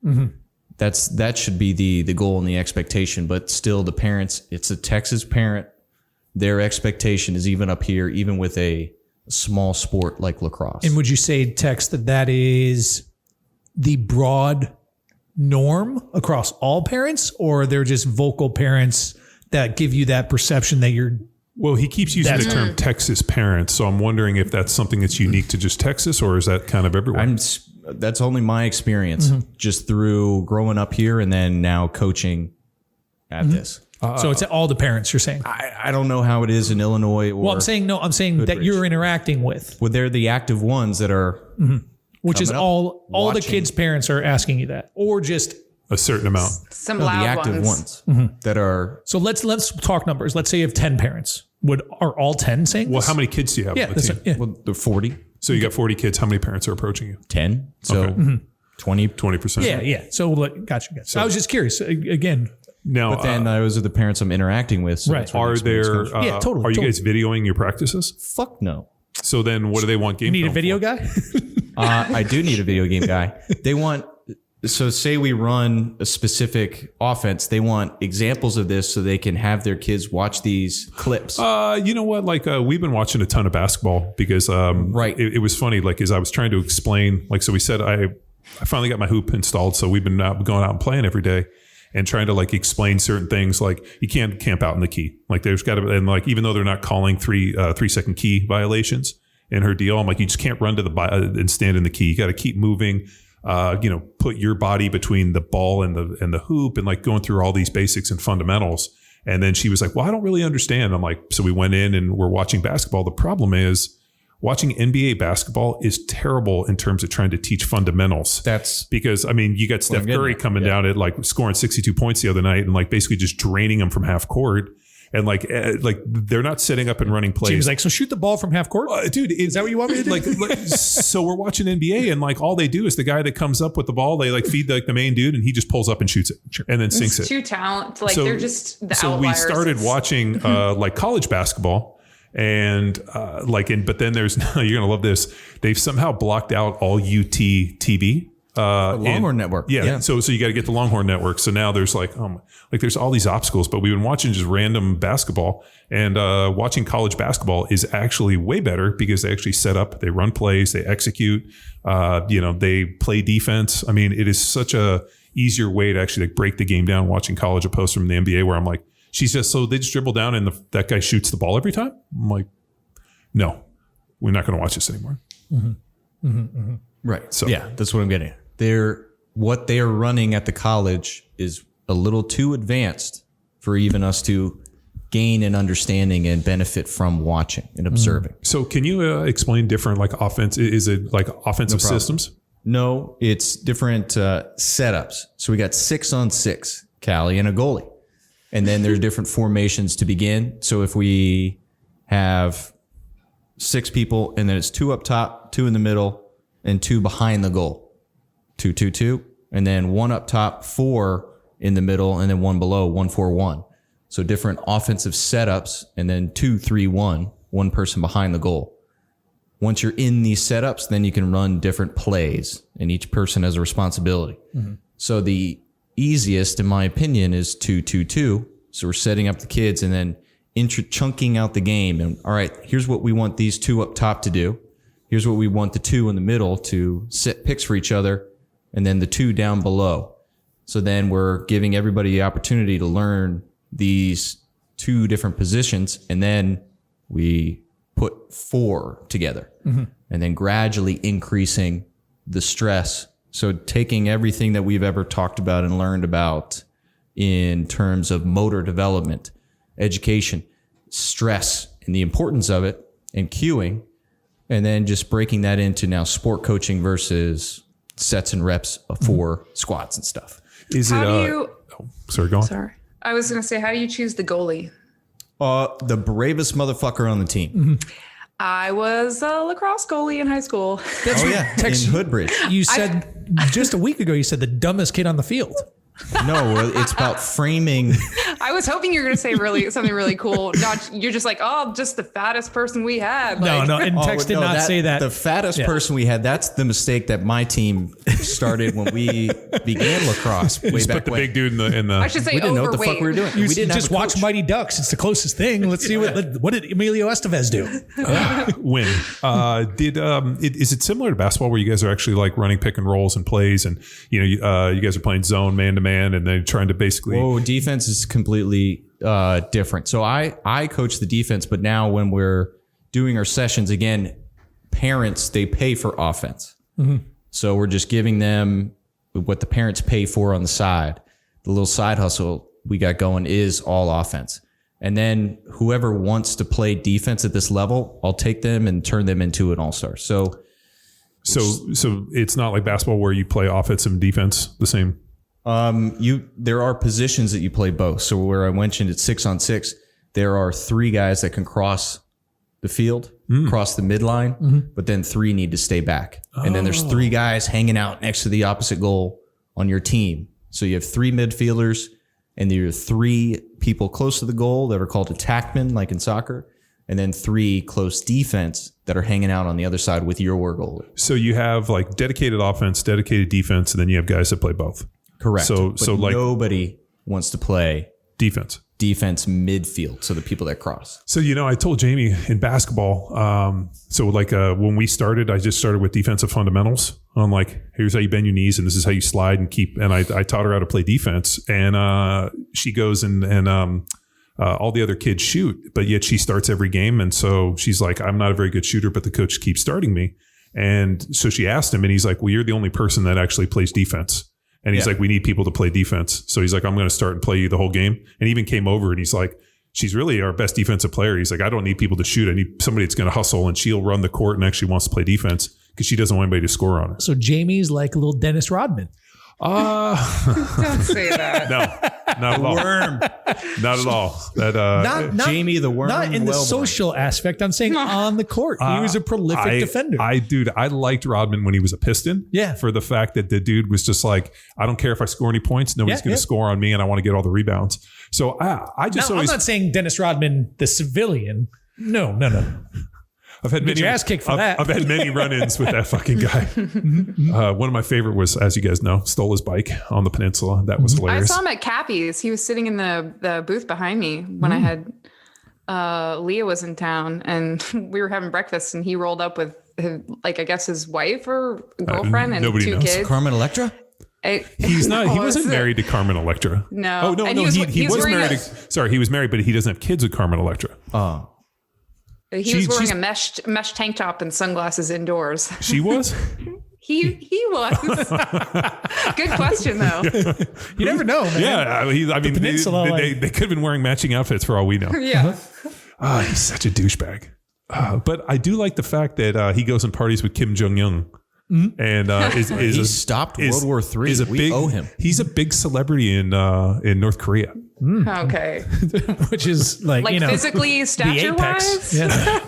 That should be the goal and the expectation, but still the parents, it's a Texas parent. Their expectation is even up here, even with a small sport like lacrosse. And would you say, Tex, that is the broad norm across all parents, or they're just vocal parents that give you that perception that you're... Well, he keeps using the term Texas parents, so I'm wondering if that's something that's unique to just Texas, or is that kind of everywhere? That's only my experience, just through growing up here and then now coaching at this. So it's all the parents, you're saying? I don't know how it is in Illinois. Or Well, I'm saying that you're interacting with. Well, they're the active ones that are... Which is all the watching. kids' parents are asking you that, or just... A certain amount. some No, loud the active ones. that are... So let's talk numbers. Let's say you have 10 parents. Are all 10 saying Well, this? how many kids do you have Yeah, on the team? yeah. Well, they're 40. So you got 40 kids. How many parents are approaching you? 10. So Okay. 20%. Yeah. So gotcha. I was just curious. Again, Now, But then those are the parents I'm interacting with. So Right. that's where the are experience there? comes from. Yeah, totally, Are you totally. guys videoing your practices? Fuck no. So then, what do they want? Game you need a film video for? guy. I do need a video game guy. They want, so say we run a specific offense, they want examples of this so they can have their kids watch these clips. You know what? Like we've been watching a ton of basketball because Right. It was funny. Like as I was trying to explain, like so we said I finally got my hoop installed, so we've been going out and playing every day. And trying to like explain certain things, like you can't camp out in the key. Like there's got to, and like even though they're not calling 3-second key violations in her deal, I'm like you just can't run to the and stand in the key. You got to keep moving. Put your body between the ball and the hoop, and like going through all these basics and fundamentals. And then she was like, "Well, I don't really understand." I'm like, so we went in and we're watching basketball. The problem is, watching NBA basketball is terrible in terms of trying to teach fundamentals. That's Because, I mean, you got Steph Curry coming down at like scoring 62 points the other night and like basically just draining them from half court. And like they're not setting up and running plays. She was like, so shoot the ball from half court. Dude, Is that what you want me to do? like so we're watching NBA and like all they do is the guy that comes up with the ball, they like feed like the main dude and he just pulls up and shoots it and then sinks It's it. too talent. Like they're just the So outliers. we started watching like college basketball. And but then there's you're gonna love this. They've somehow blocked out all UT TV. Longhorn Network. Yeah. So you got to get the Longhorn Network. So now there's like there's all these obstacles. But we've been watching just random basketball, and watching college basketball is actually way better because they actually set up, they run plays, they execute. They play defense. I mean, it is such a easier way to actually like break the game down watching college opposed from the NBA, where I'm like. She's just, so they just dribble down and that guy shoots the ball every time? I'm like, no, we're not going to watch this anymore. Right. So- yeah, that's what I'm getting at. What they are running at the college is a little too advanced for even us to gain an understanding and benefit from watching and observing. So can you explain different like offense? Is it like offensive systems? No, it's different setups. So we got 6-on-6, Cali, and a goalie. And then there's different formations to begin. So if we have 6 people and then it's 2 up top, 2 in the middle, and 2 behind the goal. 2-2-2. And then 1 up top, 4 in the middle, and then 1 below, 1-4-1. So different offensive setups, and then 2-3-1, 1 person behind the goal. Once you're in these setups, then you can run different plays, and each person has a responsibility. Mm-hmm. So the easiest, in my opinion, is 2-2-2. So we're setting up the kids and then chunking out the game. And all right, here's what we want these 2 up top to do. Here's what we want the 2 in the middle to set picks for each other, and then the 2 down below. So then we're giving everybody the opportunity to learn these 2 different positions, and then we put 4 together, and then gradually increasing the stress. So taking everything that we've ever talked about and learned about in terms of motor development, education, stress, and the importance of it, and cueing, and then just breaking that into now sport coaching versus sets and reps for squats and stuff. How do you? Sorry, go on. Sorry, I was going to say, how do you choose the goalie? The bravest motherfucker on the team. I was a lacrosse goalie in high school. That's Oh yeah, in Hoodbridge. You said just a week ago, you said the dumbest kid on the field. No, it's about framing. I was hoping you were going to say something really cool. You're just like, oh, just the fattest person we had. Like, No, and Tex did not say that. The fattest person we had, that's the mistake that my team started when we began lacrosse way Just back put the when. big dude in the I should say We didn't know overweight. what the fuck we were doing. You We didn't just have a watch coach. Mighty Ducks. It's the closest thing. Let's see what did Emilio Estevez do? win. Is it similar to basketball where you guys are actually like running pick and rolls and plays, and you guys are playing zone man to man, and then trying to basically. Oh, defense is completely different. So I coach the defense, but now when we're doing our sessions again, parents, they pay for offense. So we're just giving them what the parents pay for on the side. The little side hustle we got going is all offense. And then whoever wants to play defense at this level, I'll take them and turn them into an all-star. So it's not like basketball where you play offense and defense the same. there are positions that you play both. So where I mentioned it's 6-on-6, there are 3 guys that can cross the field, cross the midline, but then 3 need to stay back. And then there's 3 guys hanging out next to the opposite goal on your team. So you have 3 midfielders, and there are 3 people close to the goal that are called attackmen, like in soccer, and then 3 close defense that are hanging out on the other side with your goalie. So you have like dedicated offense, dedicated defense, and then you have guys that play both. Correct. So like nobody wants to play defense midfield. So the people that cross. So, I told Jamie in basketball, when we started, I just started with defensive fundamentals on like, here's how you bend your knees and this is how you slide and keep, and I taught her how to play defense, and she goes and all the other kids shoot, but yet she starts every game. And so she's like, I'm not a very good shooter, but the coach keeps starting me. And so she asked him, and he's like, well, you're the only person that actually plays defense. And he's like, we need people to play defense. So he's like, I'm going to start and play you the whole game. And he even came over and he's like, she's really our best defensive player. He's like, I don't need people to shoot. I need somebody that's going to hustle, and she'll run the court and actually wants to play defense because she doesn't want anybody to score on her. So Jamie's like a little Dennis Rodman. Don't say that. No, not at all. Worm. Not at all. That Not Jamie the Worm. Not in the Wellborn. social aspect. I'm saying on the court. He was a prolific defender. I liked Rodman when he was a Piston. Yeah. For the fact that the dude was just like, I don't care if I score any points. Nobody's going to score on me, and I want to get all the rebounds. So I just I'm not saying Dennis Rodman, the civilian. No. I've had Get your ass kicked for that. I've had many run-ins with that fucking guy. One of my favorite was, as you guys know, stole his bike on the peninsula. That was I hilarious. saw him at Cappy's. He was sitting in the booth behind me when I had Leah was in town, and we were having breakfast, and he rolled up with his wife or girlfriend and 2 kids. Carmen Electra? He's not. He wasn't married to Carmen Electra. No. Oh no, And no. He was married. He was married, but he doesn't have kids with Carmen Electra. Oh. He was wearing a mesh tank top and sunglasses indoors. She was? He was. Good question, though. You never know, man. Yeah. The peninsula, they could have been wearing matching outfits for all we know. Yeah. He's such a douchebag. But I do like the fact that he goes and parties with Kim Jong-un. And he stopped World War III. We owe him. He's a big celebrity in North Korea. Okay. Which is like physically, stature-wise? Yeah.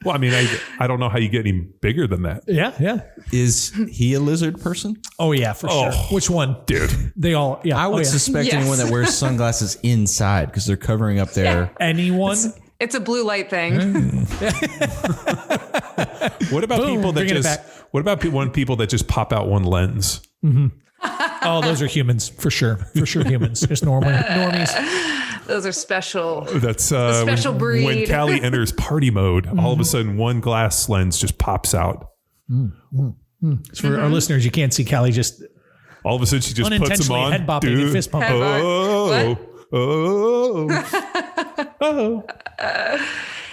Well, I mean, I don't know how you get any bigger than that. Yeah. Is he a lizard person? Oh, yeah, for sure. Which one? Dude. They all, yeah. I would suspect anyone that wears sunglasses inside because they're covering up their... Anyone? It's a blue light thing. What about people that just... What about people that just pop out one lens? Mm-hmm. Oh, those are humans for sure. For sure, humans. Just normies. Those are special. That's special breed. When Cali enters party mode, all of a sudden one glass lens just pops out. So for our listeners, you can't see Cali just all of a sudden she just puts them on. Head bopping and fist pumping.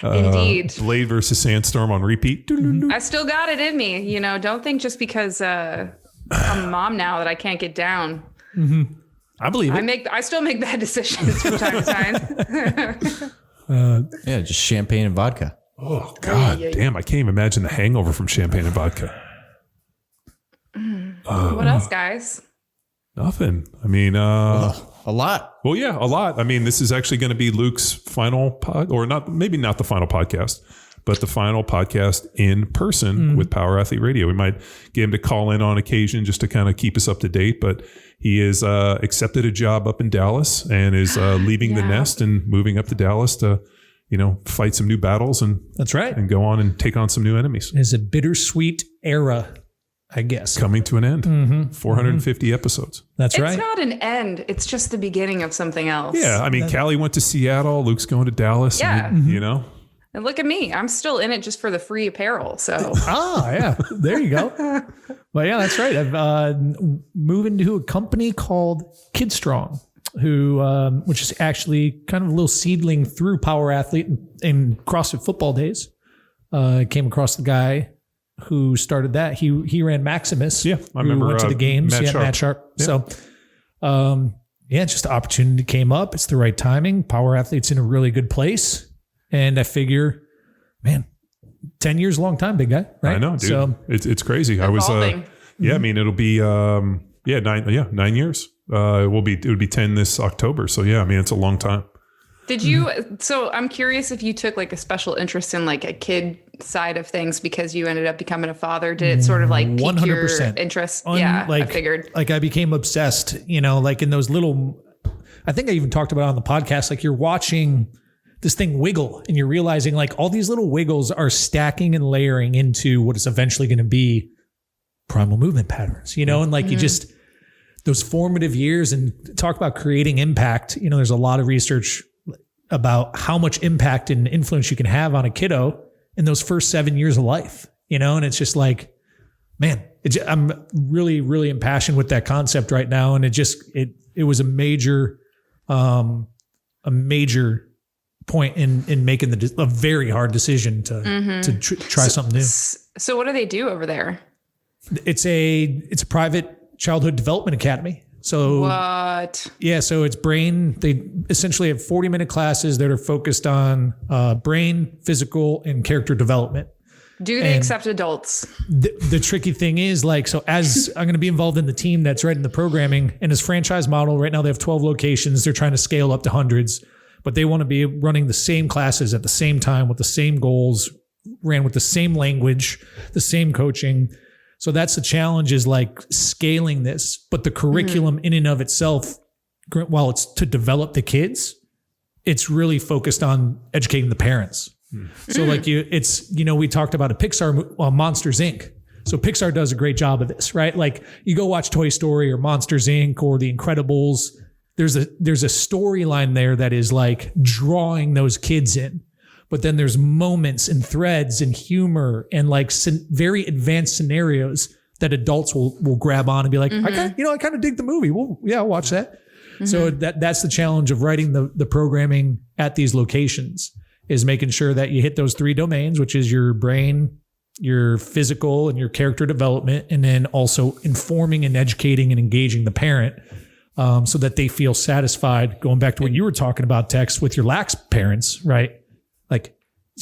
Indeed. Blade versus Sandstorm on repeat. I still got it in me. Don't think just because I'm a mom now that I can't get down. I believe it. I still make bad decisions from time to time. Just champagne and vodka. Oh God, damn! I can't even imagine the hangover from champagne and vodka. What else, guys? Nothing. I mean, a lot. Well, yeah, a lot. I mean, this is actually going to be Luke's final maybe not the final podcast, but the final podcast in person with Power Athlete Radio. We might get him to call in on occasion just to kind of keep us up to date, but he is accepted a job up in Dallas and is leaving the nest and moving up to Dallas to, fight some new battles and that's right, and go on and take on some new enemies. It's a bittersweet era, I guess, coming to an end. 450 episodes. That's right. It's not an end. It's just the beginning of something else. Yeah. I mean, Callie went to Seattle. Luke's going to Dallas. Yeah. And, And look at me. I'm still in it just for the free apparel. So. Yeah. There you go. Well, yeah, that's right. I've moved into a company called Kid Strong, which is actually kind of a little seedling through Power Athlete in CrossFit football days. Came across the guy who started that. He ran Maximus. Yeah, I remember. Went to the games. Matt Sharp. Yeah. So, just the opportunity came up. It's the right timing. Power Athlete's in a really good place. And I figure, man, 10 years, a long time, big guy, right? I know, dude. So it's crazy. I was, I mean, it'll be, 9 years. It would be 10 this October. So yeah, I mean, it's a long time. Did you, so I'm curious if you took like a special interest in like a kid side of things because you ended up becoming a father. Did it sort of like pique 100%. Your interest? I figured. Like I became obsessed, like in those little, I think I even talked about it on the podcast, like you're watching this thing wiggle and you're realizing like all these little wiggles are stacking and layering into what is eventually going to be primal movement patterns, and like you just, those formative years, and talk about creating impact. There's a lot of research about how much impact and influence you can have on a kiddo in those first 7 years of life, and it's just like, man, I'm really, really impassioned with that concept right now. And it was a major point in making a very hard decision to try something new. So what do they do over there? It's a private childhood development academy. So what? Yeah. So it's brain. They essentially have 40-minute classes that are focused on brain, physical, and character development. Do they accept adults? The tricky thing is as I'm going to be involved in the team that's writing the programming, and as franchise model right now, they have 12 locations. They're trying to scale up to hundreds, but they want to be running the same classes at the same time with the same goals, ran with the same language, the same coaching. So that's the challenge, is like scaling this, but the curriculum in and of itself, while it's to develop the kids, it's really focused on educating the parents. So like we talked about a Pixar, Monsters Inc. So Pixar does a great job of this, right? Like you go watch Toy Story or Monsters Inc. or The Incredibles. There's a storyline there that is like drawing those kids in. But then there's moments and threads and humor and like very advanced scenarios that adults will grab on and be like, I kind of dig the movie. Well, yeah, I'll watch that. So that's the challenge of writing the programming at these locations, is making sure that you hit those 3 domains, which is your brain, your physical, and your character development, and then also informing and educating and engaging the parent so that they feel satisfied. Going back to what you were talking about, Tex, with your lax parents, right? Like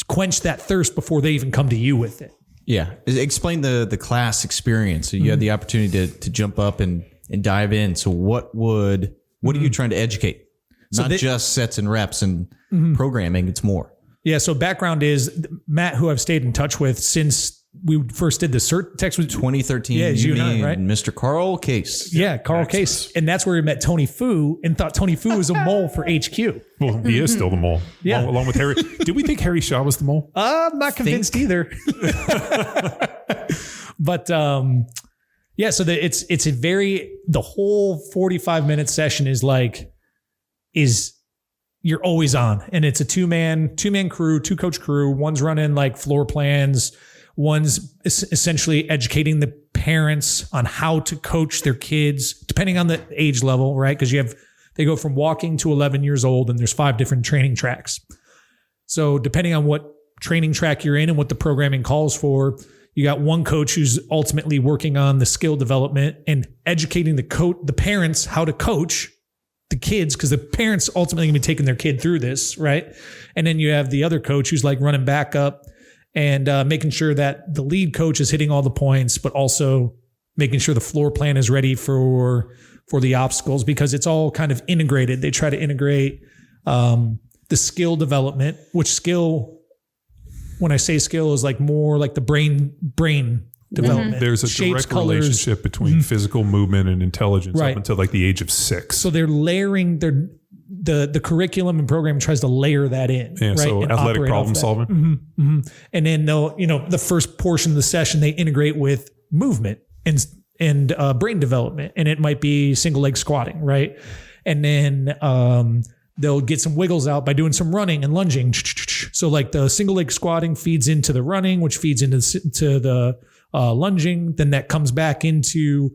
quench that thirst before they even come to you with it. Yeah. Explain the class experience. So you had the opportunity to jump up and dive in. So what are you trying to educate? Not just sets and reps and programming. It's more. Yeah. So background is Matt, who I've stayed in touch with since we first did the cert. Text was 2013. Yeah, you and I, right? Mr. Carl Case. Yeah, Carl Case. And that's where we met Tony Fu and thought Tony Fu was a mole for HQ. Well, he is still the mole. Yeah. Along with Harry. Did we think Harry Shaw was the mole? I'm not convinced either. But yeah, so it's a the whole 45-minute session is you're always on, and it's a two-man crew, 2-coach crew. One's running like floor plans. One's essentially educating the parents on how to coach their kids, depending on the age level, right? Because they go from walking to 11 years old, and there's 5 different training tracks. So depending on what training track you're in and what the programming calls for, you got one coach who's ultimately working on the skill development and educating the parents how to coach the kids, because the parents ultimately going to be taking their kid through this, right? And then you have the other coach who's like running back up and making sure that the lead coach is hitting all the points, but also making sure the floor plan is ready for the obstacles, because it's all kind of integrated. They try to integrate the skill development, which skill, when I say skill, is like more like the brain development. There's a shapes, direct relationship between physical movement and intelligence up until like the age of 6. So they're layering the curriculum and program tries to layer that in. Yeah, right? So and athletic problem solving. And then the first portion of the session, they integrate with movement and brain development. And it might be single leg squatting, right? And then they'll get some wiggles out by doing some running and lunging. So like the single leg squatting feeds into the running, which feeds into the lunging. Then that comes back into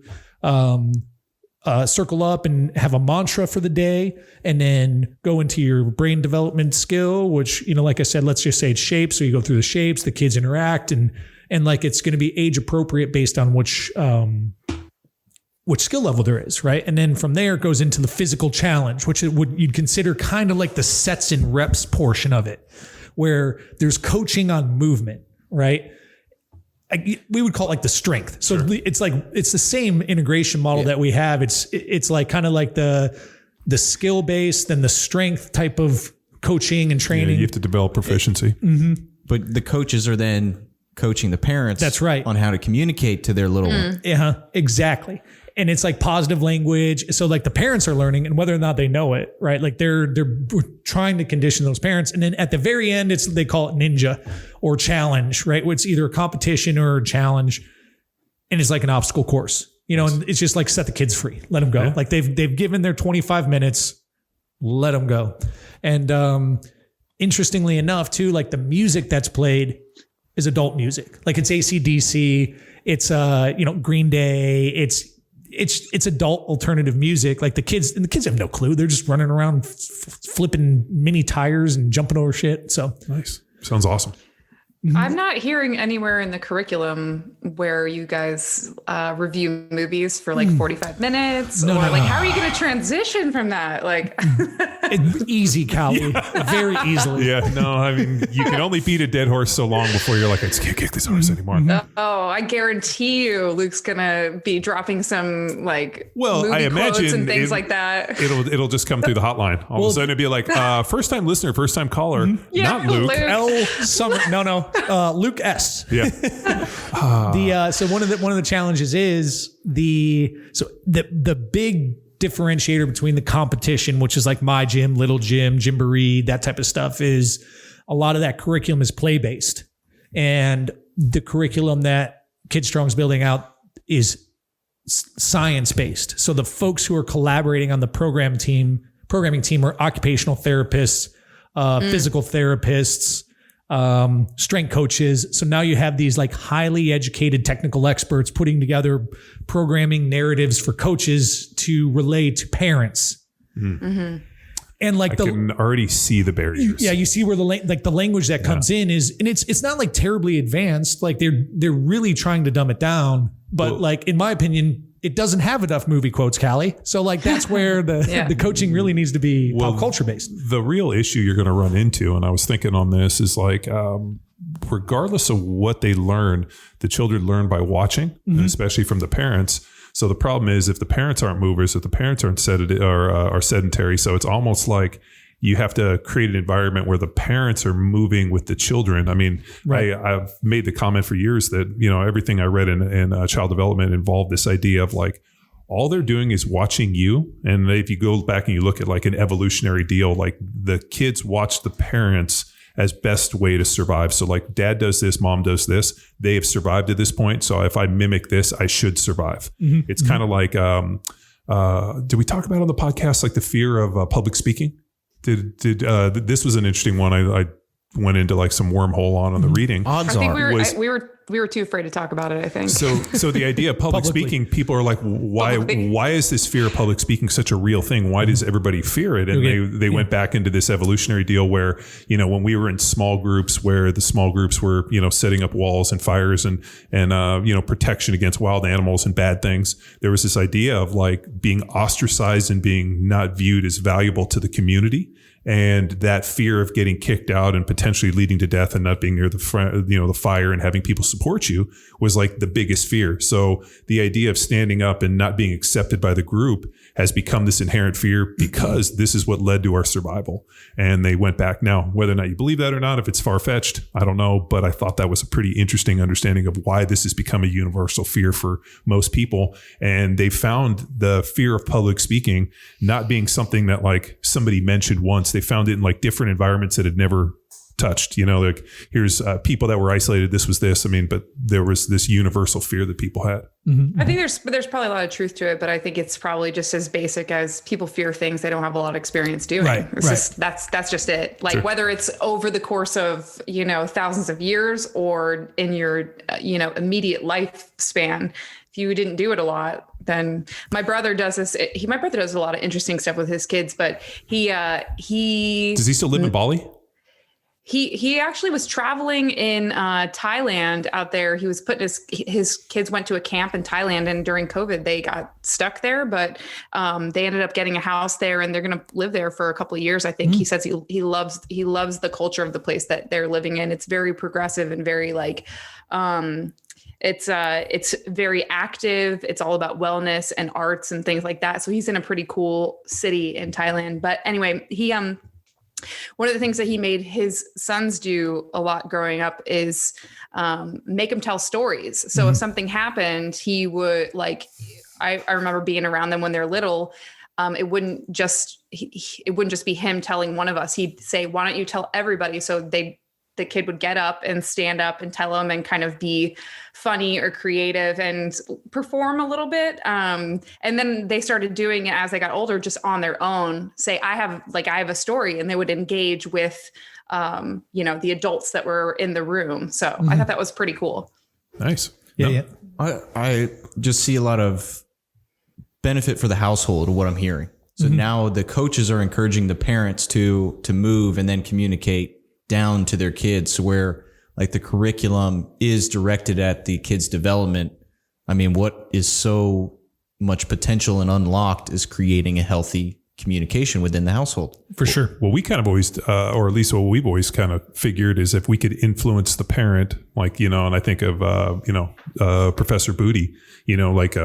circle up and have a mantra for the day, and then go into your brain development skill, which, like I said, let's just say it's shapes. So you go through the shapes, the kids interact, and like it's going to be age appropriate based on which skill level there is, right? And then from there it goes into the physical challenge, which you'd consider kind of like the sets and reps portion of it, where there's coaching on movement, right? We would call it like the strength. So it's the same integration model that we have. It's like kind of like the skill base, then the strength type of coaching and training. You have to develop proficiency. But the coaches are then coaching the parents. That's right. On how to communicate to their little one. Yeah, exactly. And it's like positive language. So like the parents are learning, and whether or not they know it, right? Like they're trying to condition those parents. And then at the very end, they call it ninja or challenge, right? It's either a competition or a challenge. And it's like an obstacle course, and it's just like set the kids free, let them go. Yeah. Like they've given their 25 minutes, let them go. And interestingly enough too, like the music that's played is adult music. Like it's AC/DC, it's Green Day, it's adult alternative music. Like the kids have no clue. They're just running around flipping mini tires and jumping over shit. So nice. Sounds awesome. I'm not hearing anywhere in the curriculum where you guys review movies for like 45 minutes how are you going to transition from that? Like easy, Cali, very easily. Yeah, no, I mean, you can only beat a dead horse so long before you're like, I just can't kick this horse anymore. Oh, I guarantee you Luke's going to be dropping some like movie I imagine quotes and things like that. It'll just come through the hotline. All of a sudden it'd be like, first time listener, first time caller, not Luke. L. Summer. No. Luke S. Yeah. So one of the challenges is the big differentiator between the competition, which is like my gym, little gym, Gymboree, that type of stuff, is a lot of that curriculum is play based, and the curriculum that Kid Strong's building out is science based. So the folks who are collaborating on the programming team are occupational therapists, physical therapists, strength coaches. So now you have these like highly educated technical experts putting together programming narratives for coaches to relay to parents. Mm-hmm. And like I can already see the barriers. Yeah, you see where the language that comes in is, and it's not like terribly advanced. Like they're really trying to dumb it down. But like in my opinion, it doesn't have enough movie quotes, Cali. So like that's where the coaching really needs to be pop culture based. The real issue you're going to run into, and I was thinking on this, is like regardless of what they learn, the children learn by watching, and especially from the parents. So the problem is if the parents aren't movers, if the parents aren't are sedentary, so it's almost like you have to create an environment where the parents are moving with the children. I mean, right. I've made the comment for years that, everything I read in child development involved this idea of like, all they're doing is watching you. And if you go back and you look at like an evolutionary deal, like the kids watch the parents as best way to survive. So like dad does this, mom does this, they have survived to this point. So if I mimic this, I should survive. Mm-hmm. It's kind of like, did we talk about on the podcast, like the fear of public speaking? This was an interesting one. I went into like some wormhole on the reading. Odds I think we were too afraid to talk about it, I think. So the idea of public speaking, people are like, why is this fear of public speaking such a real thing? Why does everybody fear it? And they went back into this evolutionary deal where, when we were in small groups, where the small groups were, setting up walls and fires and protection against wild animals and bad things, there was this idea of like being ostracized and being not viewed as valuable to the community. And that fear of getting kicked out and potentially leading to death and not being near the fire and having people support you was like the biggest fear. So the idea of standing up and not being accepted by the group has become this inherent fear because this is what led to our survival. And they went back. Now, whether or not you believe that or not, if it's far-fetched, I don't know. But I thought that was a pretty interesting understanding of why this has become a universal fear for most people. And they found the fear of public speaking not being something that like somebody mentioned once. They found it in like different environments that had never touched, like here's people that were isolated. This was this. I mean, but there was this universal fear that people had. Mm-hmm. I think there's probably a lot of truth to it, but I think it's probably just as basic as people fear things they don't have a lot of experience doing. Right. That's just it. Like whether it's over the course of, thousands of years or in your, immediate lifespan. If you didn't do it a lot, then my brother does this. My brother does a lot of interesting stuff with his kids, but he does he still live in Bali? He actually was traveling in Thailand out there. He was putting his kids went to a camp in Thailand, and during COVID they got stuck there, but they ended up getting a house there and they're going to live there for a couple of years. I think he says he loves the culture of the place that they're living in. It's very progressive and very like, it's very active. It's all about wellness and arts and things like that. So he's in a pretty cool city in Thailand. But anyway, one of the things that he made his sons do a lot growing up is make them tell stories. So if something happened, he would I remember being around them when they're little. It wouldn't just be him telling one of us. He'd say, "Why don't you tell everybody?" So the kid would get up and stand up and tell them and kind of be funny or creative and perform a little bit. And then they started doing it as they got older, just on their own. Say, I have a story, and they would engage with, the adults that were in the room. So I thought that was pretty cool. Nice. Yeah. I just see a lot of benefit for the household of what I'm hearing. So now the coaches are encouraging the parents to move and then communicate down to their kids, where like the curriculum is directed at the kids' development. I mean, what is so much potential and unlocked is creating a healthy communication within the household. For sure. Well, we kind of always, or at least what we've always kind of figured is if we could influence the parent, and I think of, Professor Booty,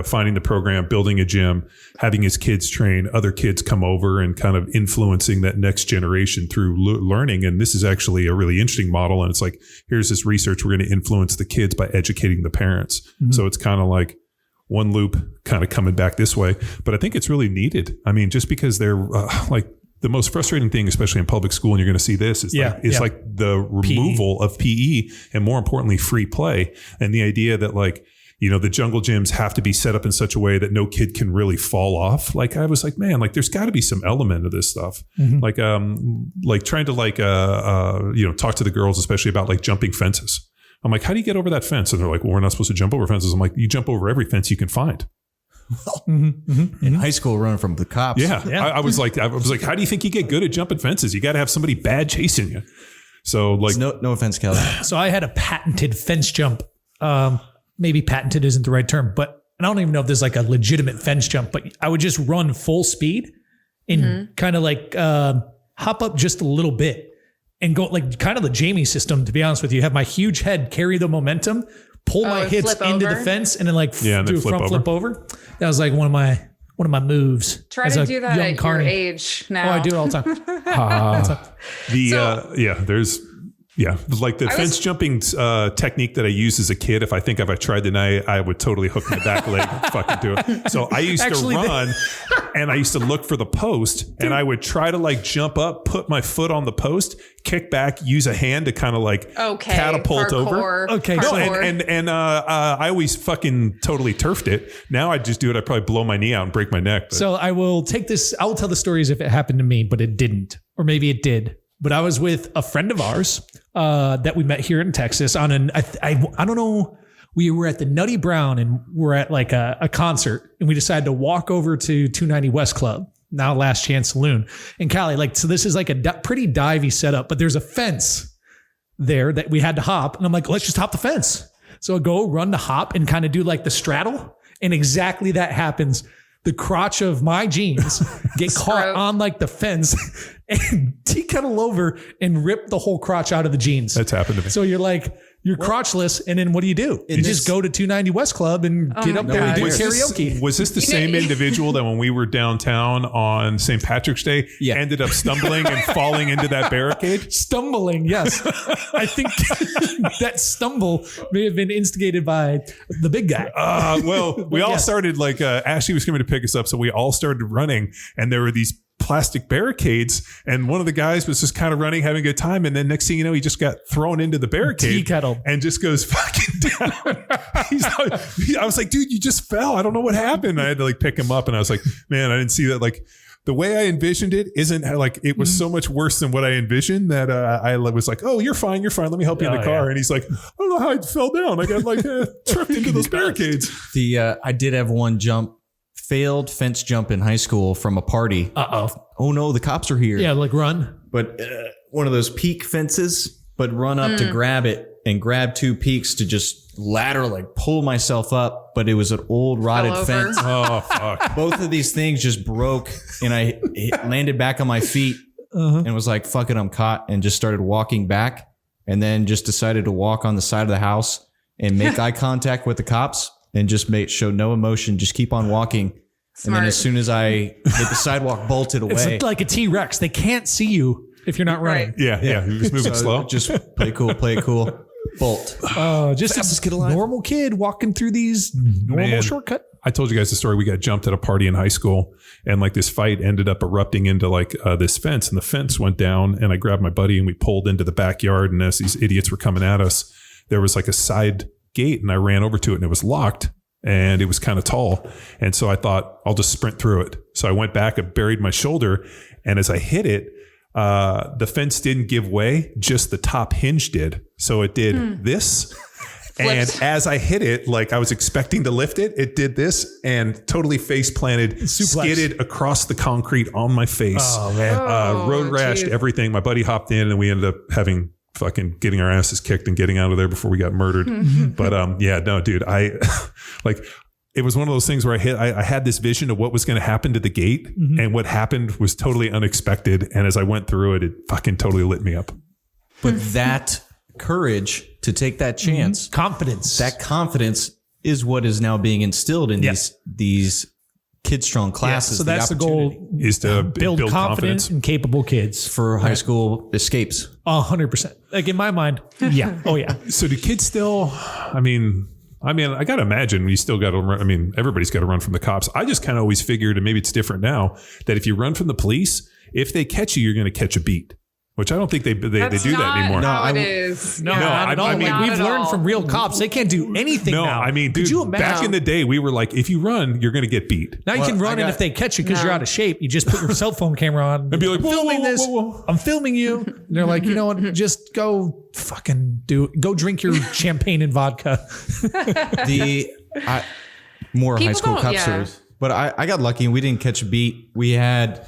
finding the program, building a gym, having his kids train, other kids come over and kind of influencing that next generation through learning. And this is actually a really interesting model. And it's like, here's this research. We're going to influence the kids by educating the parents. So it's kind of like one loop kind of coming back this way, but I think it's really needed. I mean, just because they're the most frustrating thing, especially in public school, and you're going to see this, is like the removal of PE and, more importantly, free play. And the idea that the jungle gyms have to be set up in such a way that no kid can really fall off. Like, I was like, man, there's got to be some element of this stuff. Trying to talk to the girls, especially about jumping fences. I'm like, how do you get over that fence? And they're like, well, we're not supposed to jump over fences. I'm like, you jump over every fence you can find. In high school, running from the cops. Yeah. I was like, how do you think you get good at jumping fences? You got to have somebody bad chasing you. So no offense, Kelly. So I had a patented fence jump. Maybe patented isn't the right term, but I don't even know if there's a legitimate fence jump, but I would just run full speed and kind of hop up just a little bit and go kind of the Jamie system, to be honest with you. Have my huge head carry the momentum, pull my hips into the fence, and then do a front flip over. That was one of my moves. Try to do that at your age now. Oh, I do it all the time. The fence jumping technique that I used as a kid. If I tried tonight, I would totally hook my back leg and fucking do it. So I used to run and I used to look for the post, and I would try to jump up, put my foot on the post, kick back, use a hand to kind of catapult over. Okay. No, and I always fucking totally turfed it. Now I just do it. I probably blow my knee out and break my neck. But. So I will tell the story as if it happened to me, but it didn't, or maybe it did. But I was with a friend of ours that we met here in Texas on I don't know. We were at the Nutty Brown and we're at a concert, and we decided to walk over to 290 West Club, now Last Chance Saloon in Cali. So this is a pretty divey setup, but there's a fence there that we had to hop. And I'm like, let's just hop the fence. So I go run the hop and kind of do the straddle. And exactly that happens. The crotch of my jeans get caught on the fence and tea kettle over and rip the whole crotch out of the jeans. That's happened to me. So you're crotchless, and then what do? You just go to 290 West Club and get up there and do karaoke. Was this the same individual that when we were downtown on St. Patrick's Day ended up stumbling and falling into that barricade? Stumbling, yes. I think that stumble may have been instigated by the big guy. We all started Ashley was coming to pick us up, so we all started running, and there were these plastic barricades, and one of the guys was just kind of running, having a good time, and then next thing you know, he just got thrown into the barricade tea kettle and just goes fucking down. I was like, dude, you just fell. I don't know what happened. I had to pick him up, and I was like, man, I didn't see that. The way I envisioned it isn't it was so much worse than what I envisioned that I was like, oh, you're fine. Let me help you in the car. And he's like, I don't know how I fell down. I got tripped into those barricades. I did have one failed fence jump in high school from a party. Oh no, the cops are here. Yeah, run. But one of those peak fences, but run up to grab it and grab two peaks to just ladder, pull myself up. But it was an old rotted fence. Oh, fuck. Both of these things just broke, and I landed back on my feet and was like, fuck it, I'm caught, and just started walking back, and then just decided to walk on the side of the house and make eye contact with the cops. And just show no emotion, just keep on walking. Smart. And then as soon as I hit the sidewalk, bolted away. It's like a T-Rex. They can't see you. if you're not running. Right. Yeah. You're just moving slow. Just play it cool. Bolt. Just Fastest kid a alive. normal kid walking through these normal Man. shortcut. I told you guys the story. We got jumped at a party in high school, and like this fight ended up erupting into like this fence, and the fence went down, and I grabbed my buddy and we pulled into the backyard. And as these idiots were coming at us, there was like a side gate, and I ran over to it, and it was locked, and it was kind of tall. And so I thought I'll just sprint through it. So I went back and buried my shoulder, and as I hit it, the fence didn't give way, just the top hinge did. So it did this. And as I hit it, like I was expecting to lift it, it did this and totally face planted, skidded across the concrete on my face. Oh man. Road rashed everything. My buddy hopped in and we ended up getting our asses kicked and getting out of there before we got murdered. But no, dude, it was one of those things where I had this vision of what was going to happen to the gate, and what happened was totally unexpected. And as I went through it, it fucking totally lit me up. But that courage to take that chance, Confidence. that confidence is what is now being instilled in these kid strong classes. So that's the goal, Is to build confident and capable kids for high school escapes. 100%. Like in my mind. Yeah. Oh yeah. So do kids still, I mean, I got to imagine you still got to run. I mean, everybody's got to run from the cops. I just kind of always figured, and maybe it's different now, that if you run from the police, if they catch you, you're going to catch a beat. Which I don't think they do that anymore. No, it is. No, not at all. I mean, Like, we've not at learned all. from real cops. They can't do anything No, now. I mean, dude, could you imagine? back in the day, we were like, if you run, you're going to get beat. Now you can run, and if they catch you because you're out of shape, you just put your cell phone camera on And be like, filming whoa, this. whoa, whoa. I'm filming you. And they're like, you know what? Just go fucking go drink your champagne and vodka. More high People school don't- cop yeah. stories. But I got lucky and we didn't catch a beat. We had,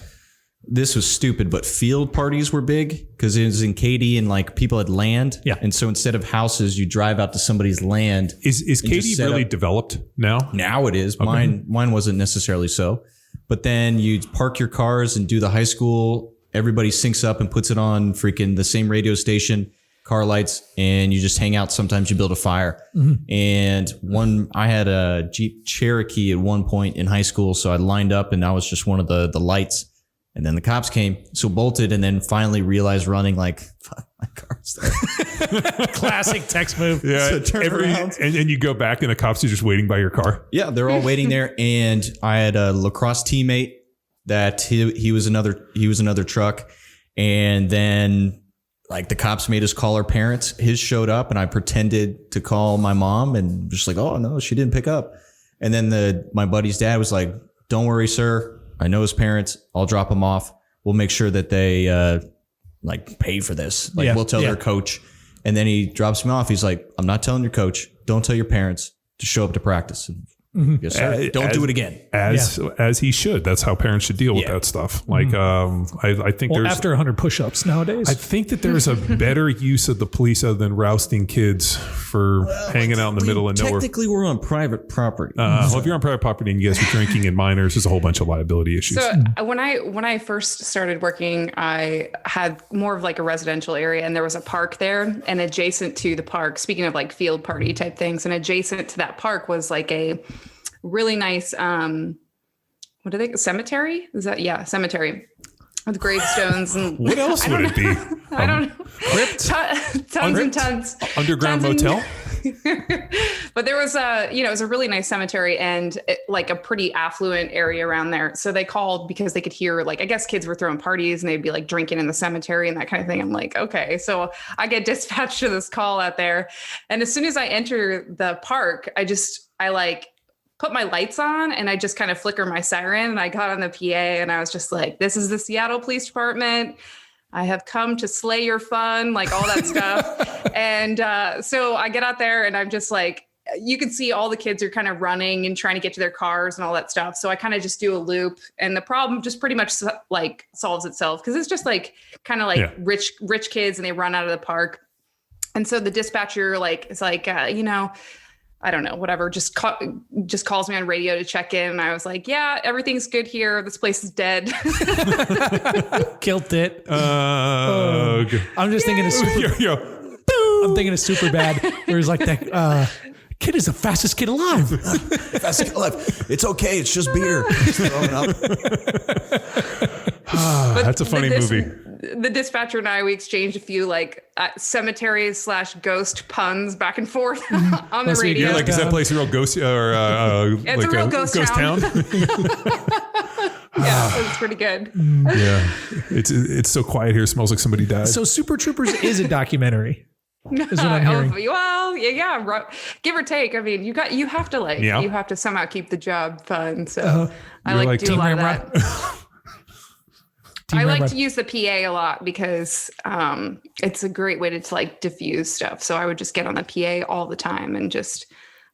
this was stupid, but field parties were big because it was in Katy and like people had land. Yeah. And so instead of houses, you drive out to somebody's land. Is just Katie set really up- developed now? Now it is. Mine wasn't necessarily so. But then you park your cars and do the high school. Everybody syncs up and puts it on freaking the same radio station, car lights, and you just hang out. Sometimes you build a fire. And I had a Jeep Cherokee at one point in high school. So I lined up and I was just one of the lights. And then the cops came, so bolted, and then finally realized running like, fuck, my car's there. Classic Tex move. Yeah. So turn around. And you go back and the cops are just waiting by your car. Yeah, they're all waiting there. And I had a lacrosse teammate that he was another truck. And then like the cops made us call our parents. His showed up and I pretended to call my mom and just like, oh no, she didn't pick up. And then my buddy's dad was like, don't worry, sir. I know his parents. I'll drop them off. We'll make sure that they like pay for this. Like we'll tell their coach. And then he drops me off. He's like, I'm not telling your coach. Don't tell your parents to show up to practice. Yes, sir. Don't do it again. As he should. That's how parents should deal with that stuff. Like, I think there's After 100 push-ups nowadays. I think that there's a better use of the police other than rousting kids for hanging out in the middle of nowhere. Technically, we're on private property. Well, if you're on private property and you guys are drinking and minors, there's a whole bunch of liability issues. So when I first started working, I had more of like a residential area, and there was a park there, and adjacent to the park, speaking of like field party type things, and adjacent to that park was like a really nice cemetery? Is that cemetery with gravestones and What else would it be? I don't know. Crypt? Tons and tons. Underground motel? But there was it was a really nice cemetery and like a pretty affluent area around there. So they called because they could hear, like, I guess kids were throwing parties and they'd be like drinking in the cemetery and that kind of thing. I'm like, okay. So I get dispatched to this call out there. And as soon as I enter the park, I like put my lights on and I just kind of flicker my siren, and I got on the PA and I was just like, this is the Seattle Police Department. I have come to slay your fun, like all that stuff. And so I get out there and I'm just like, you can see all the kids are kind of running and trying to get to their cars and all that stuff. So I kind of just do a loop and the problem just pretty much like solves itself. Cause it's just like kind of like rich kids and they run out of the park. And so the dispatcher is like, I don't know, whatever, just calls me on radio to check in. And I was like, yeah, everything's good here. This place is dead. Killed it. I'm just thinking I'm thinking of super bad. Where he's like that kid is the fastest kid alive. Fastest kid alive. It's okay. It's just beer. He's throwing up. That's a funny movie. the dispatcher and we exchanged a few like cemetery/ghost puns back and forth on the radio. You're like, is that place a real ghost or it's like a real ghost town? Yeah, it's pretty good. Yeah, it's so quiet here. It smells like somebody died. So Super Troopers is a documentary. Is what I'm hearing. Well, yeah, give or take. I mean, you have to you have to somehow keep the job fun. So I like to do a lot of that. I like to use the PA a lot because it's a great way to like diffuse stuff. So I would just get on the PA all the time and just